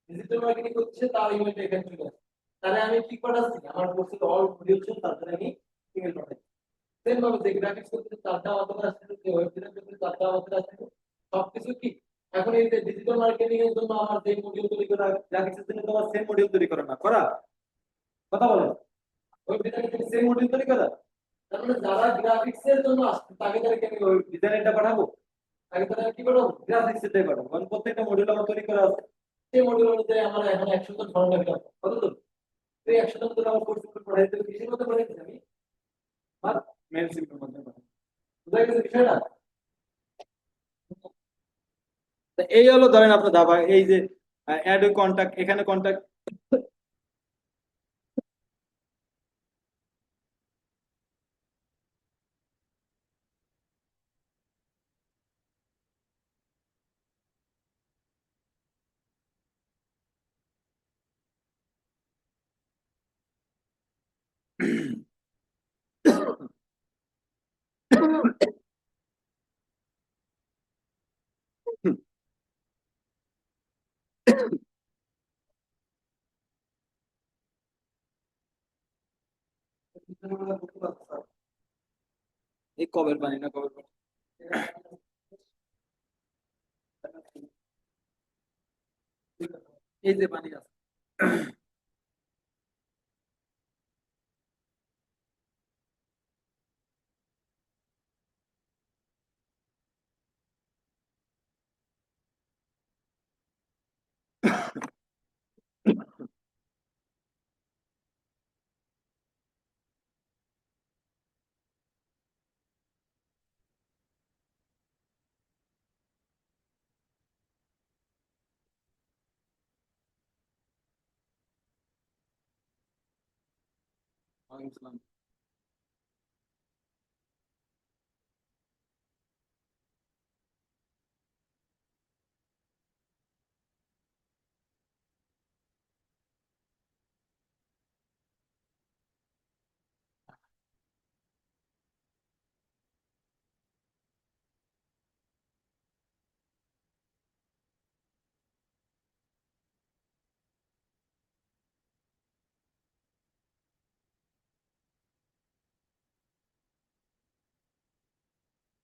ডিজিটাল মার্কেটিং করছে তার ইমেলটা এখানে চলে আসে, তাহলে আমি কি পাঠাচ্ছি? আমার কোর্সের অল মডিউলস তারপরে আমি ইমেল পাঠাচ্ছি। সেম ভাবে যে গ্রাফিক্স করতে তারটা আমাদের আসছে, যে ওয়েব ডিজাইন করতে তারটা আমাদের আসছে, সবকিছু কি এখন এই যে ডিজিটাল মার্কেটিং এর জন্য আমার যে মডিউল তৈরি করা, গ্রাফিক্স এর জন্য তোমার সেম মডিউল তৈরি করা না করা, কথা বলেন, ওয়েব ডিজাইন থেকে সেম মডিউল তৈরি করা। তার মানে যারা গ্রাফিক্স এর জন্য আসছে তাকে তাদেরকে আমি ওয়েব ডিজাইনটা পাঠাবো, তাকে তারা কি পাঠাবো? গ্রাফিক্স এটাই পাঠাবো, কারণ প্রত্যেকটা মডিউল আমার তৈরি করা আছে। সেই মডিউল অনুযায়ী আমার এখন 100 জন ফর্ম লাগবে, কত তো? এই 100 জন তো আমার কোর্স পড়াই দিতে কিসের মধ্যে পড়াই দিতে আমি? আর মেল সিম্পল মধ্যে পড়াই। বুঝা গেছে বিষয়টা? তো এই হলো ধরেন আপনার দাবা, এই যে অ্যাড কন্টাক্ট, এখানে কন্টাক্ট। এই কবের পানি না কবের পানি, এই যে পানি আছে। ওয়ালাইকুম আসসালাম।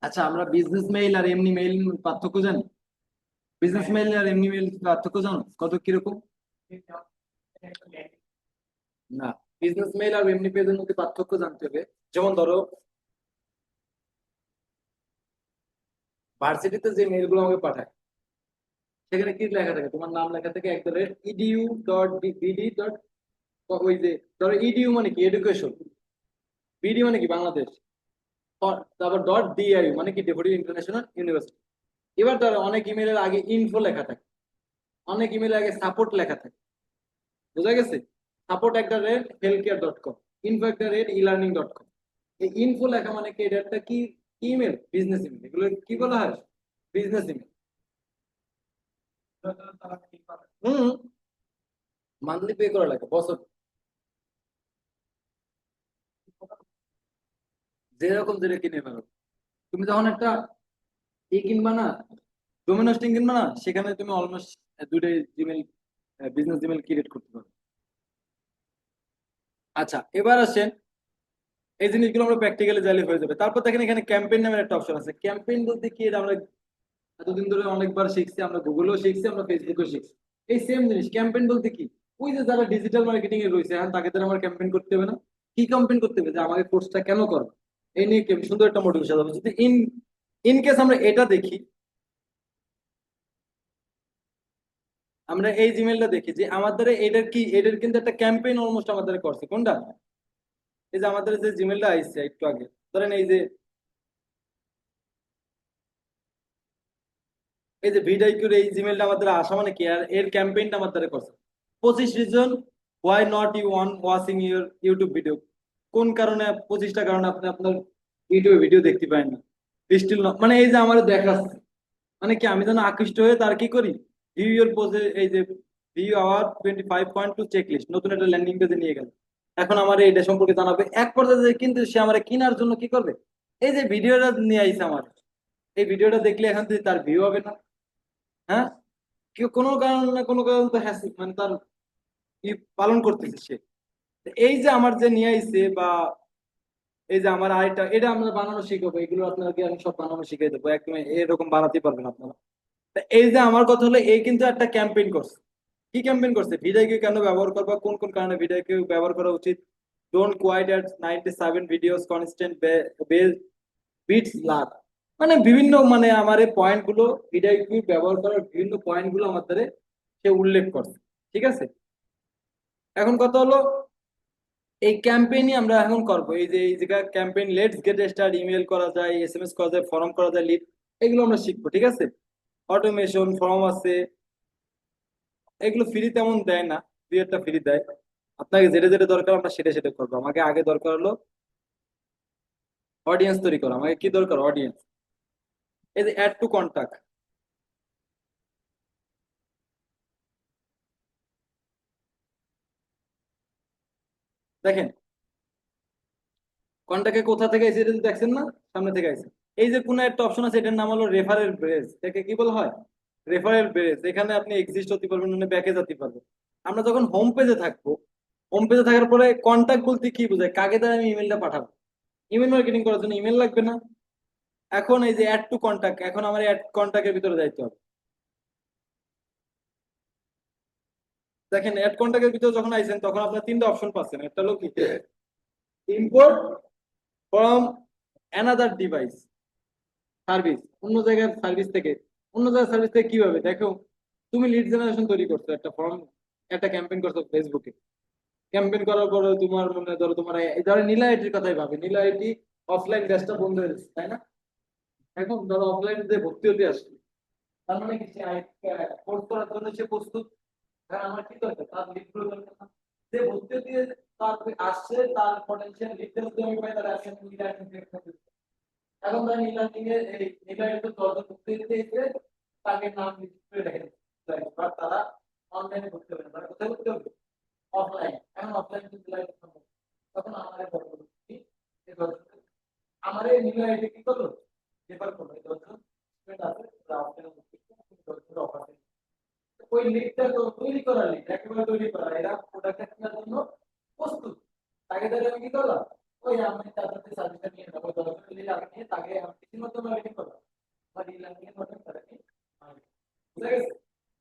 আচ্ছা, আমরা বিজনেস মেইল আর এমনি মেইল পার্থক্য জানি? বিজনেস মেইল আর এমনি মেইল পার্থক্য জানো কত কিরকম? না, বিজনেস মেইল আর এমনি পেজের মধ্যে পার্থক্য জানতে হবে। যেমন ধরো ভার্সিটিতে যে মেইল গুলো আমাকে পাঠায় সেখানে কি লেখা থাকে? তোমার নাম লেখা থাকে @edu.bd., ওই যে ধরো ইডিইউ মানে কি এডুকেশন, বিডি মানে কি বাংলাদেশ, তারপর ডট ডিআইইউ মানে কি ডেপুটি ইন্টারন্যাশনাল ইউনিভার্সিটি। এবার ধরো অনেক ইমেলের আগে ইনফো লেখা থাকে, অনেক ইমেলের আগে সাপোর্ট লেখা থাকে, বুঝা গেছে? support@healthcare.com, info@elearning.com। এই ইনফো লেখা মানে কি, এটা একটা কি ইমেল, বিজনেস ইমেল। এগুলো কি বলা হয়? Business email. হুম, মান্থলি পে করা লাগে বছর, যেরকম যেটা কিনে ফেলো। তুমি যখন একটা ই কিনবা না, ডোমেন হোস্টিং কিনবা না, সেখানে তুমি অলমোস্ট দুইটাই জিমেল, বিজনেস জিমেল ক্রিয়েট করতে পারো। আচ্ছা, এবার আসেন, এই জিনিসগুলো আমরা প্র্যাকটিক্যালি জানলে হয়ে যাবে। তারপর দেখেন এখানে ক্যাম্পেইন নামের একটা অপশন আছে। ক্যাম্পেইন বলতে কি, এটা আমরা এতদিন ধরে অনেকবার শিখছি, আমরা গুগলেও শিখছি, আমরা ফেসবুকেও শিখছি। এই সেম জিনিস ক্যাম্পেইন বলতে কি, ওই যে যারা ডিজিটাল মার্কেটিং এ রয়েছে, হ্যাঁ, তাকে দ্বারা আমার ক্যাম্পেইন করতে হবে না? কি ক্যাম্পেইন করতে হবে, যে আমাকে কোর্সটা কেন করো, এই নিয়ে সুন্দর একটা মোটিভেশন হবে। যদি ইন ইন কেস আমরা এটা দেখি, আমরা এই জিমেলটা দেখি যে আমাদের এটার কি, এটার কিন্তু একটা ক্যাম্পেইন অলমোস্ট আমাদের করছে কোনটা, এই যে আমাদের যে জিমেলটা আইছে একটু আগে, ধরেন এই যে ভিডাইকিউর এই জিমেলটা আমাদের আসা মানে কি, আর এর ক্যাম্পেইনটা আমাদের করছে 25 reason why not you one watching your YouTube video. কোন কারণে, 25টা কারণে আপনি আপনার ইউটিউবে ভিডিও দেখতে পারেন না, স্টিল মানে এই যে আমার দেখাচ্ছে, মানে কি আমি যেন আকৃষ্ট হয়ে তার কি করি, ভিউ ইউর পোজে, এই যে ভিউ আওয়ার 25.2 চেক লিস্ট, নতুন একটা ল্যান্ডিং পেজে নিয়ে গেল। এখন আমার এটা সম্পর্কে জানাবে এক পর্যায়ে কিন্তু সে আমার কেনার জন্য কি করবে, এই যে ভিডিওটা নিয়ে আইছে আমার, এই ভিডিওটা দেখলে এখন যদি তার ভিউ হবে না? হ্যাঁ, কেউ কোনো কারণ না কোনো কারণ তো হ্যাঁ, মানে তার ই পালন করতেছে সে। তো এই যে আমার যে নিয়ে আইছে, বা এই যে আমার আইটা, এটা আমরা বানানো শিখাবো, এগুলো আপনাকে আমি সব বানানো শিখিয়ে দেবো, একদম এরকম বানাতে পারবেন আপনারা। তা এই যে আমার কথা হলো, এই কিন্তু একটা ক্যাম্পেইন করছে। কি ক্যাম্পেইন করছে, ভিডিওকে কেন ব্যবহার করবা, কোন কোন কারণে ভিডিওকে ব্যবহার করা উচিত, don't quite at 97 videos constant beats লাগ, মানে বিভিন্ন, মানে আমার এই পয়েন্ট গুলো, ভিডিওকে ব্যবহার করার বিভিন্ন পয়েন্ট গুলো আমাদের সে উল্লেখ করছে। ঠিক আছে, এখন কথা হলো, এই ক্যাম্পেইনই আমরা এখন করবো। এই জায়গা campaign, let's get start, email করা যায়, এসএমএস করা যায়, ফর্ম করা যায়, লিড, এগুলো আমরা শিখবো। ঠিক আছে, অটোমেশন, ফর্ম আছে, এগুলো ফ্রি তেমন দেয় না, দুই একটা ফ্রি দেয়। আপনাকে যেটা যেটা দরকার আমরা সেটা সেটা করবো। আমাকে আগে দরকার হলো অডিয়েন্স তৈরি করা। আমাকে কি দরকার, অডিয়েন্স। এই যে অ্যাড টু কন্টাক্ট, দেখেন কন্টাক্টে কোথা থেকে এসে, এটা তো দেখছেন না, সামনে থেকে আসছে। এই যে কোনো একটা অপশন আছে, এটার নাম হলো রেফারেল ব্রেস, এটাকে কি বলা হয়, রেফারেল ব্রেস। এখানে আপনি এক্সিস্ট হতে পারবেন, মানে ব্যাকে যেতে পারবেন। আমরা যখন হোম পেজে থাকবো, হোম পেজে থাকার পরে কন্টাক্ট বলতে কি বোঝায়, কাকে দ্বারা আমি ইমেলটা পাঠাবো, ইমেল মার্কেটিং করার জন্য ইমেল লাগবে না? এখন এই যে অ্যাড টু কন্টাক্ট, এখন আমার অ্যাড কন্টাক্টের ভিতরে যাইতে হবে। দেখেন অ্যাড কন্টাক্টের ভিতরে যখন আইছেন, তখন আপনার তিনটা অপশন পাচ্ছেন। একটা হলো কি, import from another device service, অন্য জায়গার সার্ভিস থেকে কিভাবে দেখো, তুমি লিড জেনারেশন তৈরি করছো, একটা ফর্ম, একটা ক্যাম্পেইন করছো ফেসবুকে, ক্যাম্পেইন করার পরে তোমার মনে ধরো তোমার এই ধরো নীলা আইটির কথাই ভাবে, নীলা আইটি অফলাইন ব্যাচটা বন্ধ হয়ে যাচ্ছে, তাই না? এখন ধরো অফলাইন যে ভর্তি হতে আসছে, তার মানে কি, সে কোর্স করার জন্য সে প্রস্তুত। কারণ আমার কি দরকার, তার লিড গুলো দরকার না? যে ভর্তি দিয়ে তার আসছে, তার পটেনশিয়াল লিডটা যদি আমি পাই, তার আসলে এখন তার নীলাঞ্জিকে এই নীলাঞ্জিত দরজা ঢুকতে দিতে এসে তাকে নাম লিখে রেখে দিচ্ছে, বাট তারা অনলাইনে করতে হবে না, তারা কোথায় করতে হবে, অফলাইন। এখন অফলাইন কিন্তু লাইভ সম্ভব। তখন আমাদের পরবর্তী এই দরজা, আমার এই নীলাঞ্জিকে কি করলো, রেফার করলো, এই দরজা স্টুডেন্ট আছে, তারা অফলাইনে দরজা অফার দেয়। ওই লিডটা তো তৈরি করা, লিড একেবারে তৈরি করা, এরা প্রোডাক্টটা কেনার জন্য প্রস্তুত। তাকে তাহলে আমি কি করলাম, ওই আমি তার সাথে সার্ভিসটা নিয়ে নেবো, দরকার হলে আমি নিয়ে তাকে আমি কিছুর মধ্যে মার্কেটিং করলাম, আমার ই লার্নিং এর মাধ্যমে তাকে বুঝা গেছে?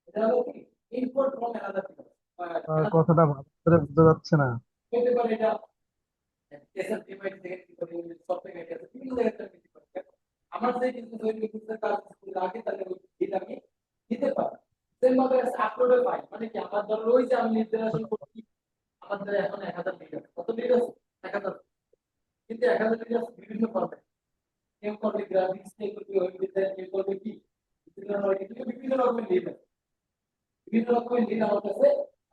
এটা হলো কি, ইম্পোর্ট ফ্রম অ্যানাদার কথাটা ভালো করে বোঝা যাচ্ছে না। হতে পারে এটা এসএল পেমেন্ট থেকে কি করে, সফটওয়্যার আছে, বিভিন্ন জায়গা থেকে কিছু করে। আমার যে কিন্তু তৈরি করতে কাজ লাগে, তাহলে ওই এটা আমি দিতে পারি। সেম ভাবে আপলোডের ফাইল মানে কি, আমার ধরো ওই যে আমি নির্দেশন করছি, আমার আমাদের এখন 1000 লিড আছে, কত লিড আছে? 1000। কিন্তু 1000 লিড আছে বিভিন্ন ফর্মে, কেউ করবে গ্রাফিক্স, কেউ করবে ওয়েব ডিজাইন, কেউ করবে কি ডিজিটাল মার্কেটিং, বিভিন্ন রকমের লিড আছে, বিভিন্ন রকমের লিড আমার কাছে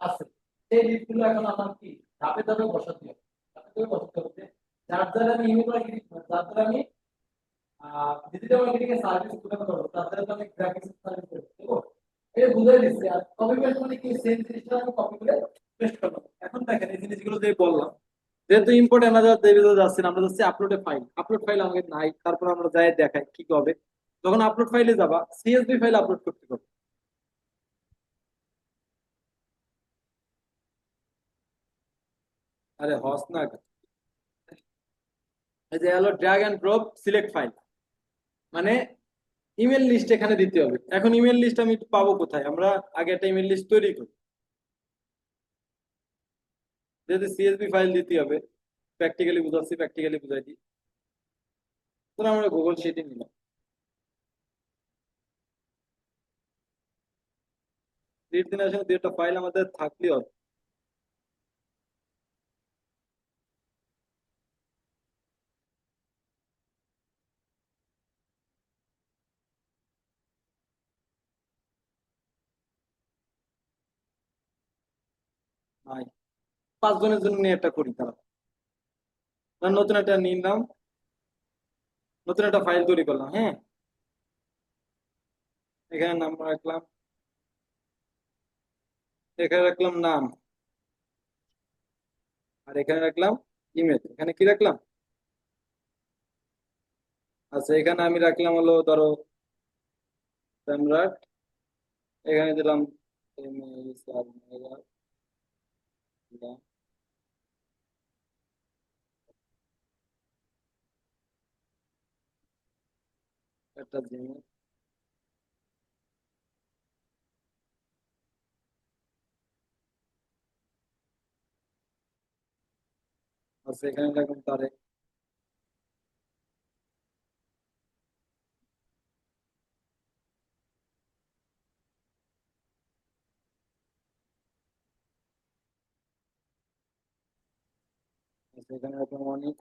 আছে। সেই লিড গুলো এখন আমার কি ধাপে ধাপে বসাতে হবে, ধাপে ধাপে বসাতে হবে। যার দ্বারা আমি ইমেল মার্কেটিং, যার দ্বারা আমি ডিজিটাল মার্কেটিং এর সার্ভিস প্রদান করবো, তার দ্বারা তো আমি গ্রাফিক্স সার্ভিস দেবো। এটা বুঝাই দিচ্ছি। আর কপি পেস্ট মানে কি, সেম জিনিসটা আমি কপি করে পেস্ট করলাম। এখন দেখেন এই জিনিসগুলো যে বললাম, যেহেতু ইম্পোর্ট অ্যানাদার দেবে যাচ্ছে না, আমরা যাচ্ছি আপলোডে ফাইল, আপলোড ফাইল আমাকে নাই, তারপর আমরা যাই দেখাই কি হবে। যখন আপলোড ফাইলে যাবা, সিএসভি ফাইল আপলোড করতে হবে। আরে হস না, এই যে হলো drag and drop select file, মানে ইমেল লিস্ট এখানে দিতে হবে। এখন ইমেল লিস্ট আমি পাবো কোথায়? আমরা আগে একটা ইমেল লিস্ট তৈরি করি, যেহেতু সিএসভি ফাইল দিতে হবে। প্র্যাকটিক্যালি বুঝাচ্ছি, প্র্যাকটিক্যালি বুঝাই দিই। ধরো আমরা গুগল শিটে নিলাম, লিড দিনের সঙ্গে দুই একটা ফাইল আমাদের থাকলেই হবে। নাই, 5 জনের জন্য নিয়ে একটা করি তারা। নতুন একটা নিলাম, নতুন একটা ফাইল তৈরি করলাম, হ্যাঁ। এখানে নাম রাখলাম, এখানে রাখলাম নাম, আর এখানে রাখলাম ইমেল। এখানে কি রাখলাম? আচ্ছা, এখানে আমি রাখলাম হলো ধরো সম্রাট, এখানে দিলাম email server, দিলাম একটা জিমেল। আচ্ছা, এখানে রাখলাম তারেক। আচ্ছা, এখানে রাখলাম অনিক।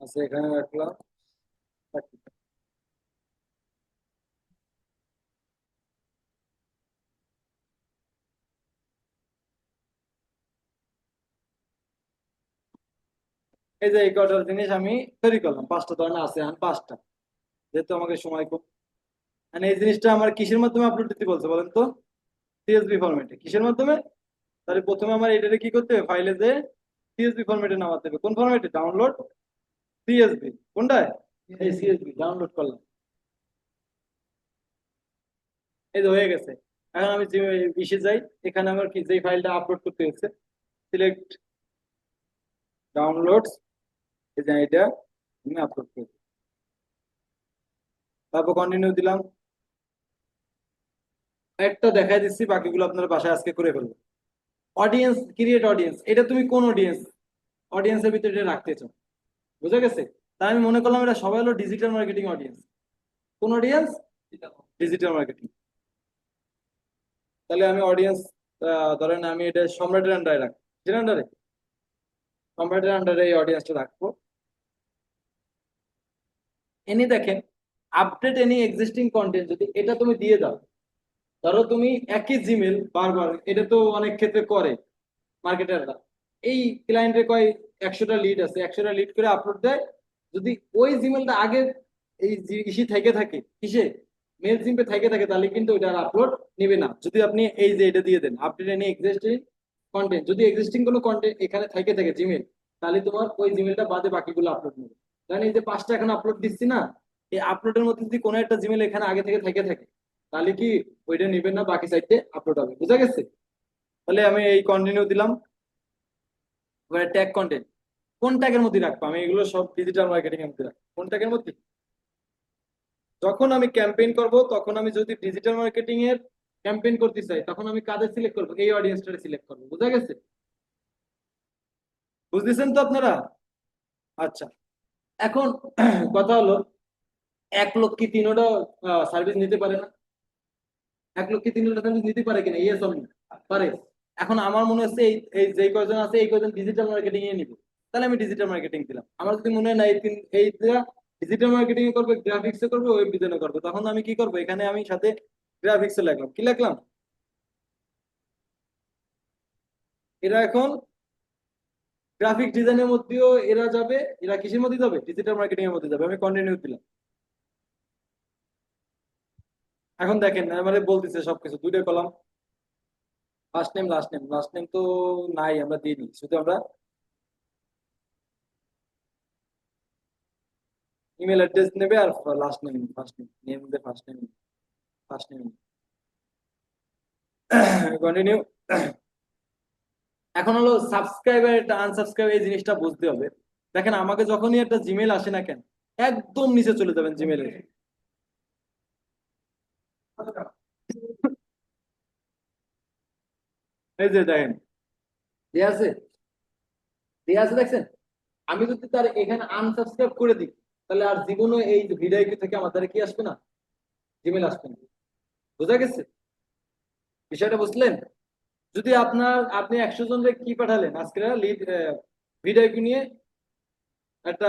আচ্ছা, এখানে রাখলাম সাকিব। এই যে এই কটার জিনিস আমি তৈরি করলাম, 5টা ধরনের আছে, এখন 5টা, যেহেতু আমাকে সময় কম। মানে এই জিনিসটা আমার কিসের মাধ্যমে আপলোড দিতে বলছে বলেন তো? সিএসভি ফরম্যাটে। কিসের মাধ্যমে? তাহলে প্রথমে আমার এটাকে কি করতে হবে, ফাইলে যে সিএসভি ফরম্যাটে নামাতে হবে। কোন ফরম্যাটে? Download CSV. কোনটায়? এই সিএসভি ডাউনলোড করলাম, এই যে হয়ে গেছে। এখন আমি যে ইসে যাই, এখানে আমার কি যে ফাইলটা আপলোড করতে হচ্ছে, সিলেক্ট ডাউনলোডস, এই যে এটা আমি আপলোড করি, তারপর কন্টিনিউ দিলাম। একটা দেখাই দিচ্ছি, বাকিগুলো আপনারা বাসায় আজকে করে ফেলবেন। অডিয়েন্স ক্রিয়েট অডিয়েন্স, এটা তুমি কোন অডিয়েন্স, অডিয়েন্সের ভিতরে এটা রাখতে চাও, বুঝা গেছে? তাই আমি মনে করলাম এটা সবাই হলো ডিজিটাল মার্কেটিং অডিয়েন্স। কোন অডিয়েন্স? Digital marketing. তাহলে আমি অডিয়েন্স, ধরেন আমি এটা সম্রাটের আন্ডারে রাখবো, কিসের আন্ডারে? সম্রাটের আন্ডারে এই অডিয়েন্সটা রাখবো। এনে দেখেন, আপডেট এনি এক্সিস্টিং কন্টেন্ট, যদি এটা তুমি দিয়ে দাও, ধরো তুমি একই জিমেল বারবার, এটা তো অনেক ক্ষেত্রে করে মার্কেটাররা। এই ক্লায়েন্টের কয় 100টা লিড আছে, 100টা লিড করে আপলোড দেয়। যদি ওই জিমেলটা আগে এই ইসি থেকে থাকে, কিসে, মেল জিমে থেকে থাকে, তাহলে কিন্তু ওইটা আপলোড নেবে না। যদি আপনি এই যে এটা দিয়ে দেন, আপডেট এনি এক্সিস্টিং কন্টেন্ট, যদি এক্সিস্টিং কোনো কন্টেন্ট এখানে থেকে থাকে জিমেল, তাহলে তোমার ওই জিমেলটা বাদে বাকিগুলো আপলোড নেবে। কারণ এই যে 5টা এখন আপলোড দিচ্ছি না, এই আপলোডের মধ্যে যদি কোনো একটা জিমেল এখানে আগে থেকে থাকে, তাহলে কি ওইটা নেবেন না, বাকি সাইডে আপলোড হবে। বুঝা গেছে? তাহলে আমি এই কন্টিনিউ দিলাম। এবারে ট্যাগ কন্টেন্ট, কোন ট্যাগের মধ্যে রাখবো? আমি এগুলো সব ডিজিটাল মার্কেটিং এর মধ্যে রাখবো। কোন ট্যাগের মধ্যে? যখন আমি ক্যাম্পেইন করব, তখন আমি যদি ডিজিটাল মার্কেটিং এর ক্যাম্পেইন করতে চাই, তখন আমি কাদের সিলেক্ট করবো? এই অডিয়েন্সটা সিলেক্ট করবো। বুঝা গেছে? বুঝতেছেন তো আপনারা? আচ্ছা, এখন কথা হলো, এক লোক কি তিনোটা সার্ভিস নিতে পারে না? এক লোক কি তিনোটা সার্ভিস নিতে পারে কিনা? Yes or no? পারে। এখন আমার মনে হচ্ছে এই এই যে কয়জন আছে, এই কয়জন ডিজিটাল মার্কেটিং এ নিবে, তাহলে আমি ডিজিটাল মার্কেটিং দিলাম। আমার যদি মনে হয় না এই ডিজিটাল মার্কেটিং এ করবে, গ্রাফিক্স এ করবে, ওয়েব ডিজাইনে করবে, তখন আমি কি করবো? এখানে আমি সাথে গ্রাফিক্স এ লাগলাম। কি লাগলাম? এরা এখন গ্রাফিক ডিজাইনের মধ্যেও এরা যাবে। এরা কিসের মধ্যে যাবে? ডিজিটাল মার্কেটিং এর মধ্যে যাবে। আমি কন্টিনিউ দিলাম। এখন দেখেন এবারে বলতেছে সবকিছু দুইটা column, first name last name. Last name তো নাই, আমরা দিইনি, শুধু আমরা ইমেল অ্যাড্রেস নেবে আর last name, first name, name দে first name, first name. Continue. এখন হলো সাবস্ক্রাইবার একটা আনসাবস্ক্রাইব, এই জিনিসটা বুঝতে হবে। দেখেন আমাকে যখনই একটা জিমেল আসে না কেন, একদম নিচে চলে যাবেন জিমেলের। এই যে দেখেন, দেয়া আছে, দেয়া আছে, দেখছেন? আমি যদি তার এখানে আনসাবস্ক্রাইব করে দিই, তাহলে আর জীবনে এই ভিডিও থেকে আমার দ্বারা কি আসবে না? জিমেল আসবে না। বোঝা গেছে বিষয়টা? বুঝলেন? যদি আপনি 100 জনকে কি পাঠালেন আজকে, লিড ভিডিও নিয়ে একটা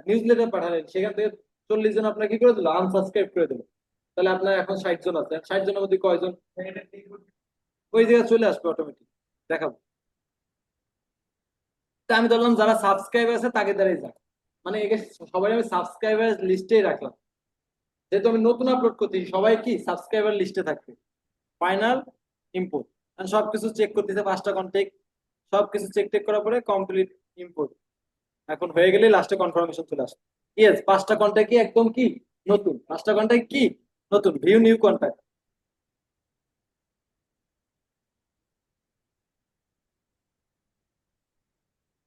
নিউজ লেটার পাঠালেন, সেখান থেকে 40 জন আপনার কি করে দিল? আনসাবস্ক্রাইব করে দিল। তাহলে আপনার এখন 60 জন আছে, 60 জনের মধ্যে কয়জন ওই জায়গায় চলে আসবে অটোমেটিক? দেখাবো। তা আমি ধরলাম যারা সাবস্ক্রাইবার আছে তাকে দ্বারাই যাক, মানে একে সবাই আমি সাবস্ক্রাইবার লিস্টেই রাখলাম। যেহেতু আমি নতুন আপলোড করছি, সবাই কি সাবস্ক্রাইবার লিস্টে থাকবে। ফাইনাল ইম্পোর্ট, সবকিছু চেক করতেছে, 5টা কন্টেক্ট, সবকিছু চেক টেক করার পরে কমপ্লিট ইম্পোর্ট। এখন হয়ে গেলে লাস্টে কনফার্মেশন চলে আসবে। ইয়েস, 5টা কন্ট্যাক্ট কি একদম কি নতুন, 5টা কন্ট্যাক্ট কি নতুন, ভিউ নিউ কন্ট্যাক্ট।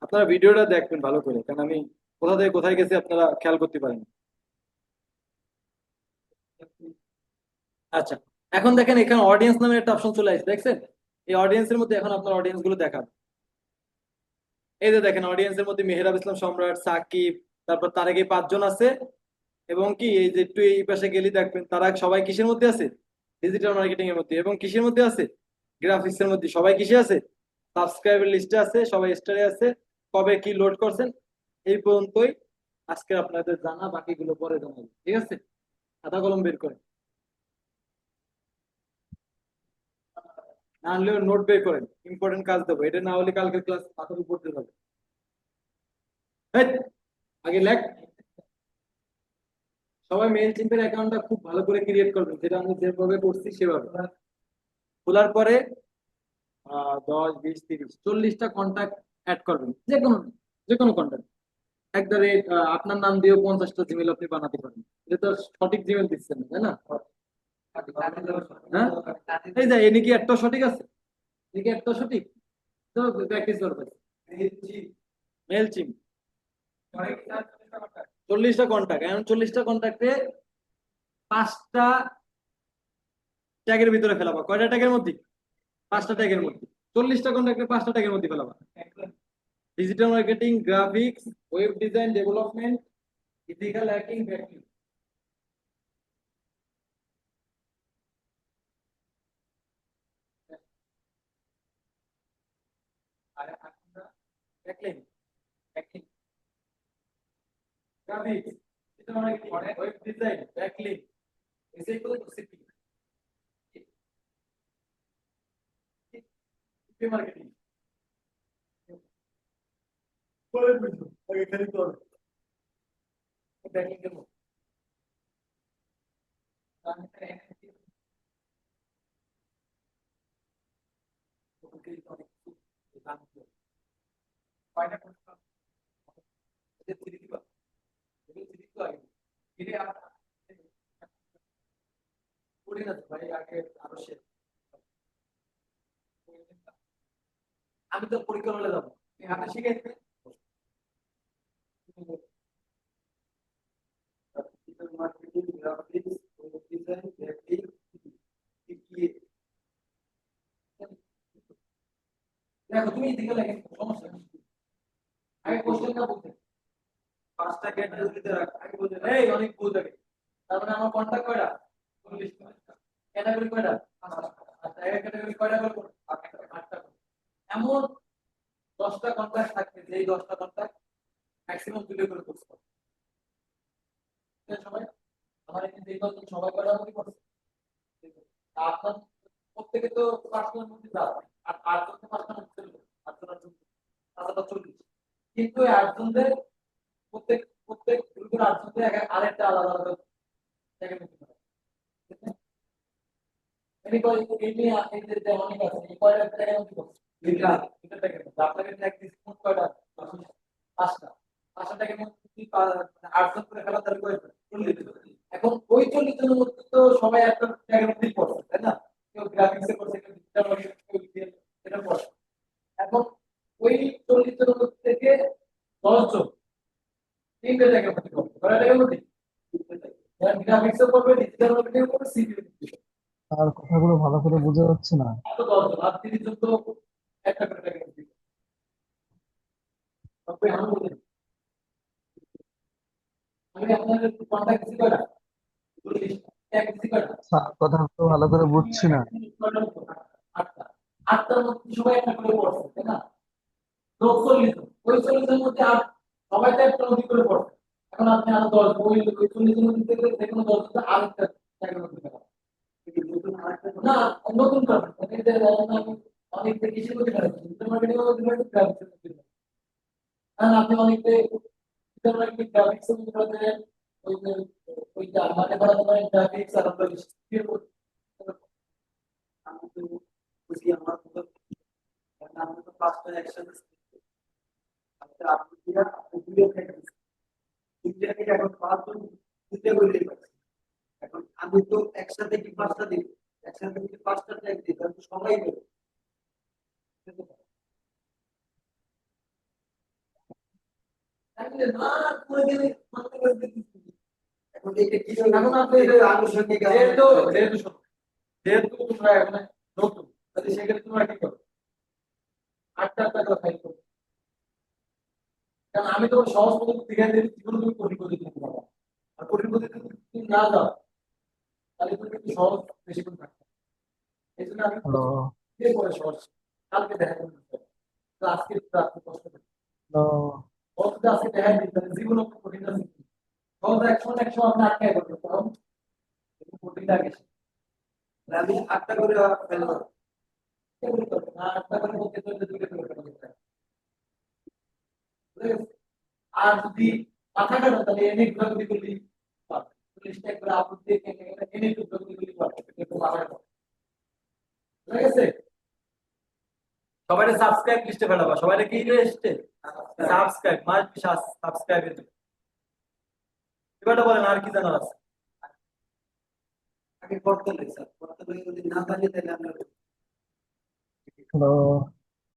আপনারা ভিডিওটা দেখবেন ভালো করে, কারণ আমি কোথা থেকে কোথায় গেছি আপনারা খেয়াল করতে পারেন। আচ্ছা, এখন দেখেন এখানে অডিয়েন্স নামে একটা অপশন চলে আসছে, দেখছেন? এই অডিয়েন্সের মধ্যে এখন আপনার অডিয়েন্স গুলো দেখান। এই যে দেখেন, অডিয়েন্সের মধ্যে মেহেরাব ইসলাম সম্রাট, সাকিব, তারপর তার আগে 5 জন আছে। এবং কি এই যে একটু এই পাশে গেলে দেখবেন তারা সবাই কিসের মধ্যে আছে? ডিজিটাল মার্কেটিং এর মধ্যে। এবং কিসের মধ্যে আছে? গ্রাফিক্স এর মধ্যে। সবাই কিসে আছে? সাবস্ক্রাইবার লিস্টে আছে, সবাই স্টারে আছে। কবে কি লোড করছেন এই পর্যন্তই আজকে আপনাদের জানা, বাকিগুলো পরে জানাবো। ঠিক আছে? খাতা কলম বের করে, না হলেও নোট বের করেন, ইম্পর্টেন্ট কাজ দেবো। এটা না হলে কালকে ক্লাস মাথার উপর দিয়ে যাবে। হেৎ, আগে লেখ। সবাই মেইল চিন্তার অ্যাকাউন্টটা খুব ভালো করে ক্রিয়েট করবেন, যেটা আমি যেভাবে করছি সেভাবে। খোলার পরে 10, 20, 30, 40টা কন্ট্যাক্ট অ্যাড করবেন, যে কোনো কন্ট্যাক্ট। একবারে আপনার নাম দিয়েও 50টা জিমেল আপনি বানাতে পারেন। এটা তো সঠিক জিমেল দিচ্ছেন না, তাই না? হ্যাঁ, এই যে এনে কি একটা সঠিক আছে? এনে কি একটা সঠিক? তো প্র্যাকটিস করবেন। মেল চিম 40টা কন্ট্যাক্ট, এখন 40টা কন্ট্যাক্টে 5টা ট্যাগের ভিতরে ফেলাবা। কয়টা ট্যাগের মধ্যে? 5টা ট্যাগের মধ্যে। 40টা কন্ট্যাক্টে 5টা ট্যাগের মধ্যে ফেলাবা। Digital marketing, graphics, web design, development, ethical hacking, backlink. আর backlink, backlink, graphics, digital marketing, web design, backlink, SEO তো সিপি, মার্কেটিং। করে বুঝো আগে খালি তো ব্যাকলিং এর মধ্যে। কয়টা থ্রি দিবা? থ্রি তো আগে থ্রি করি না তো ভাই, আগে আরো শেষ। আমি তো পরীক্ষা হলে যাবো, তুমি হাতে শিখে দিবে। দেখো তুমি এদিকে লেখো, সমস্যা নেই। আগে কোশ্চেনটা বলতে, পাঁচটা ক্যাটাগরিতে রাখ আগে বলতে, এই অনেক ভুল থাকে। তারপরে আমার কন্টাক্ট কয়টা? 40টা। ক্যাটাগরি কয়টা? 5টা। আচ্ছা, এক ক্যাটাগরি কয়টা করবো? 8টা। এমন 10টা কন্টাক্ট থাকবে, যেই 10টা কন্টাক্ট ম্যাক্সিমাম দুটো করে কোর্স করবে। ঠিক আছে সবাই? আমার এখানে দেখো তুমি সবাই কয়টা করে করছে? আপনার প্রত্যেকে তো 5টার মধ্যে যাবে, আর 8জন তো 5টার মধ্যে চলবে। 8জন 8জন 40। কিন্তু এই 8জনদের প্রত্যেক প্রত্যেক গ্রুপের 8জনদের আরেকটা আলাদা আলাদা জায়গায় নিতে হবে। ঠিক আছে? এমনি করে এমনি এই যে অনেক আছে, এই কয়টা জায়গায় নিতে হবে? দুইটা। দুইটা জায়গায় নিতে হবে। আপনাকে প্র্যাকটিস কোন কয়টা? 5টা। 5টা জায়গায় মধ্যে কি 8জন করে খেলা তাহলে কয়টা? 40। এখন ওই 40 জনের মধ্যে তো সবাই একটা জায়গার মধ্যেই পড়ছে, তাই না? কেউ গ্রাফিক্সে পড়ছে, কেউ ডিজিটাল মার্কেটিং, কেউ BPL, এটা পড়ছে। এখন ওই 40 জনের মধ্যে থেকে 10জন তিনটে জায়গার মধ্যে পড়বে, কয়টা জায়গার মধ্যে? গ্রাফিক্সে পড়বে, ডিজিটাল মার্কেটিং পড়বে, সিপিএল। আর কথাগুলো ভালো করে বোঝা যাচ্ছে না। এত 10জন আর 30জন তো একটা করে জায়গার মধ্যে। তবে আমি বলি, আমি আপনাদের কন্টাক্ট দিছি কয়টা? 40টা। ট্যাগ দিছি কয়টা? কথাগুলো ভালো করে বুঝছি না। 8টা। 8টার মধ্যে সবাই একটা করে পড়ছে, তাই না? 40 জন, ওই 40 জনের মধ্যে আর সবাই তো একটা নদী করে পড়ছে। এখন আপনি আরো 10, ওই 40 জনের মধ্যে থেকে যে কোনো 10জন আরেকটা জায়গার মধ্যে গেলাম। না, নতুন পাবেন। মানে যে আমি অনেক বেশি করে ফেলেছি, ডিজিটাল মার্কেটিং এর মধ্যে গ্রাফিক্স এর মধ্যে। কারণ আপনি অনেকে ডিজিটাল মার্কেটিং গ্রাফিক্স এর মধ্যে ওই যে ওইটা মানে করা তোমার গ্রাফিক্স আর আমরা আমি তো বুঝি আমার তো আমরা তো 5টা একসাথে আচ্ছা আপনি কি আপনি দুটো থেকে দুইটা থেকে এখন 5জন দুইটা করে পাচ্ছি। এখন আমি তো একসাথে কি 5টা দিই, একসাথে যদি 5টা ট্যাগ দিই তাহলে তো সবাই দেবে। তাহলে না করে দিলে মানতে করে দিচ্ছি। এখন এটা কি এখন আপনি আনুষঙ্গিক যেহেতু যেহেতু যেহেতু তোমরা এখন নতুন, তাহলে সেক্ষেত্রে তোমরা কি করো? 8টা কথা করো। কারণ আমি তো সহজ পদ্ধতি শিখাই দিই, জীবনে তুমি কঠিন পদ্ধতি দিতে পারো। আর কঠিন পদ্ধতি যদি তুমি না দাও তাহলে তুমি কিন্তু সহজ বেশিক্ষণ থাকবে। এই জন্য আমি হ্যালো। যে করে সহজ কালকে দেখা করতে হবে। তো আজকে একটু আপনি কষ্ট করবেন। হ্যালো। অথচ আজকে দেখা দিতে হবে জীবন কঠিনটা শিখবে। সহজ 100 আপনি আটকায় করবে, কারণ কঠিনটা আগে শিখবে। আমি 8টা করে ফেলবো না, 8টা করে বলতে চলতে দুটো করে ফেলবো। বুঝে গেছে? আর যদি মাথা কাটা তাহলে এনে ঘোরাঘুরি করলি পারবে। 40টা করে আপলোড দিয়ে এনে ঘোরাঘুরি করলি পারবে, কিন্তু মাথা কাটা। বুঝে গেছে? সবাই সাবস্ক্রাইব লিস্টে ফেলাবা, সবাই কি লিস্টে সাবস্ক্রাইব মাস্ট বি সাবস্ক্রাইব। এবারে বলেন আর কি জানার আছে? আগে করতে লাগে স্যার, করতে লাগে যদি না জানি তাহলে আমরা হ্যালো।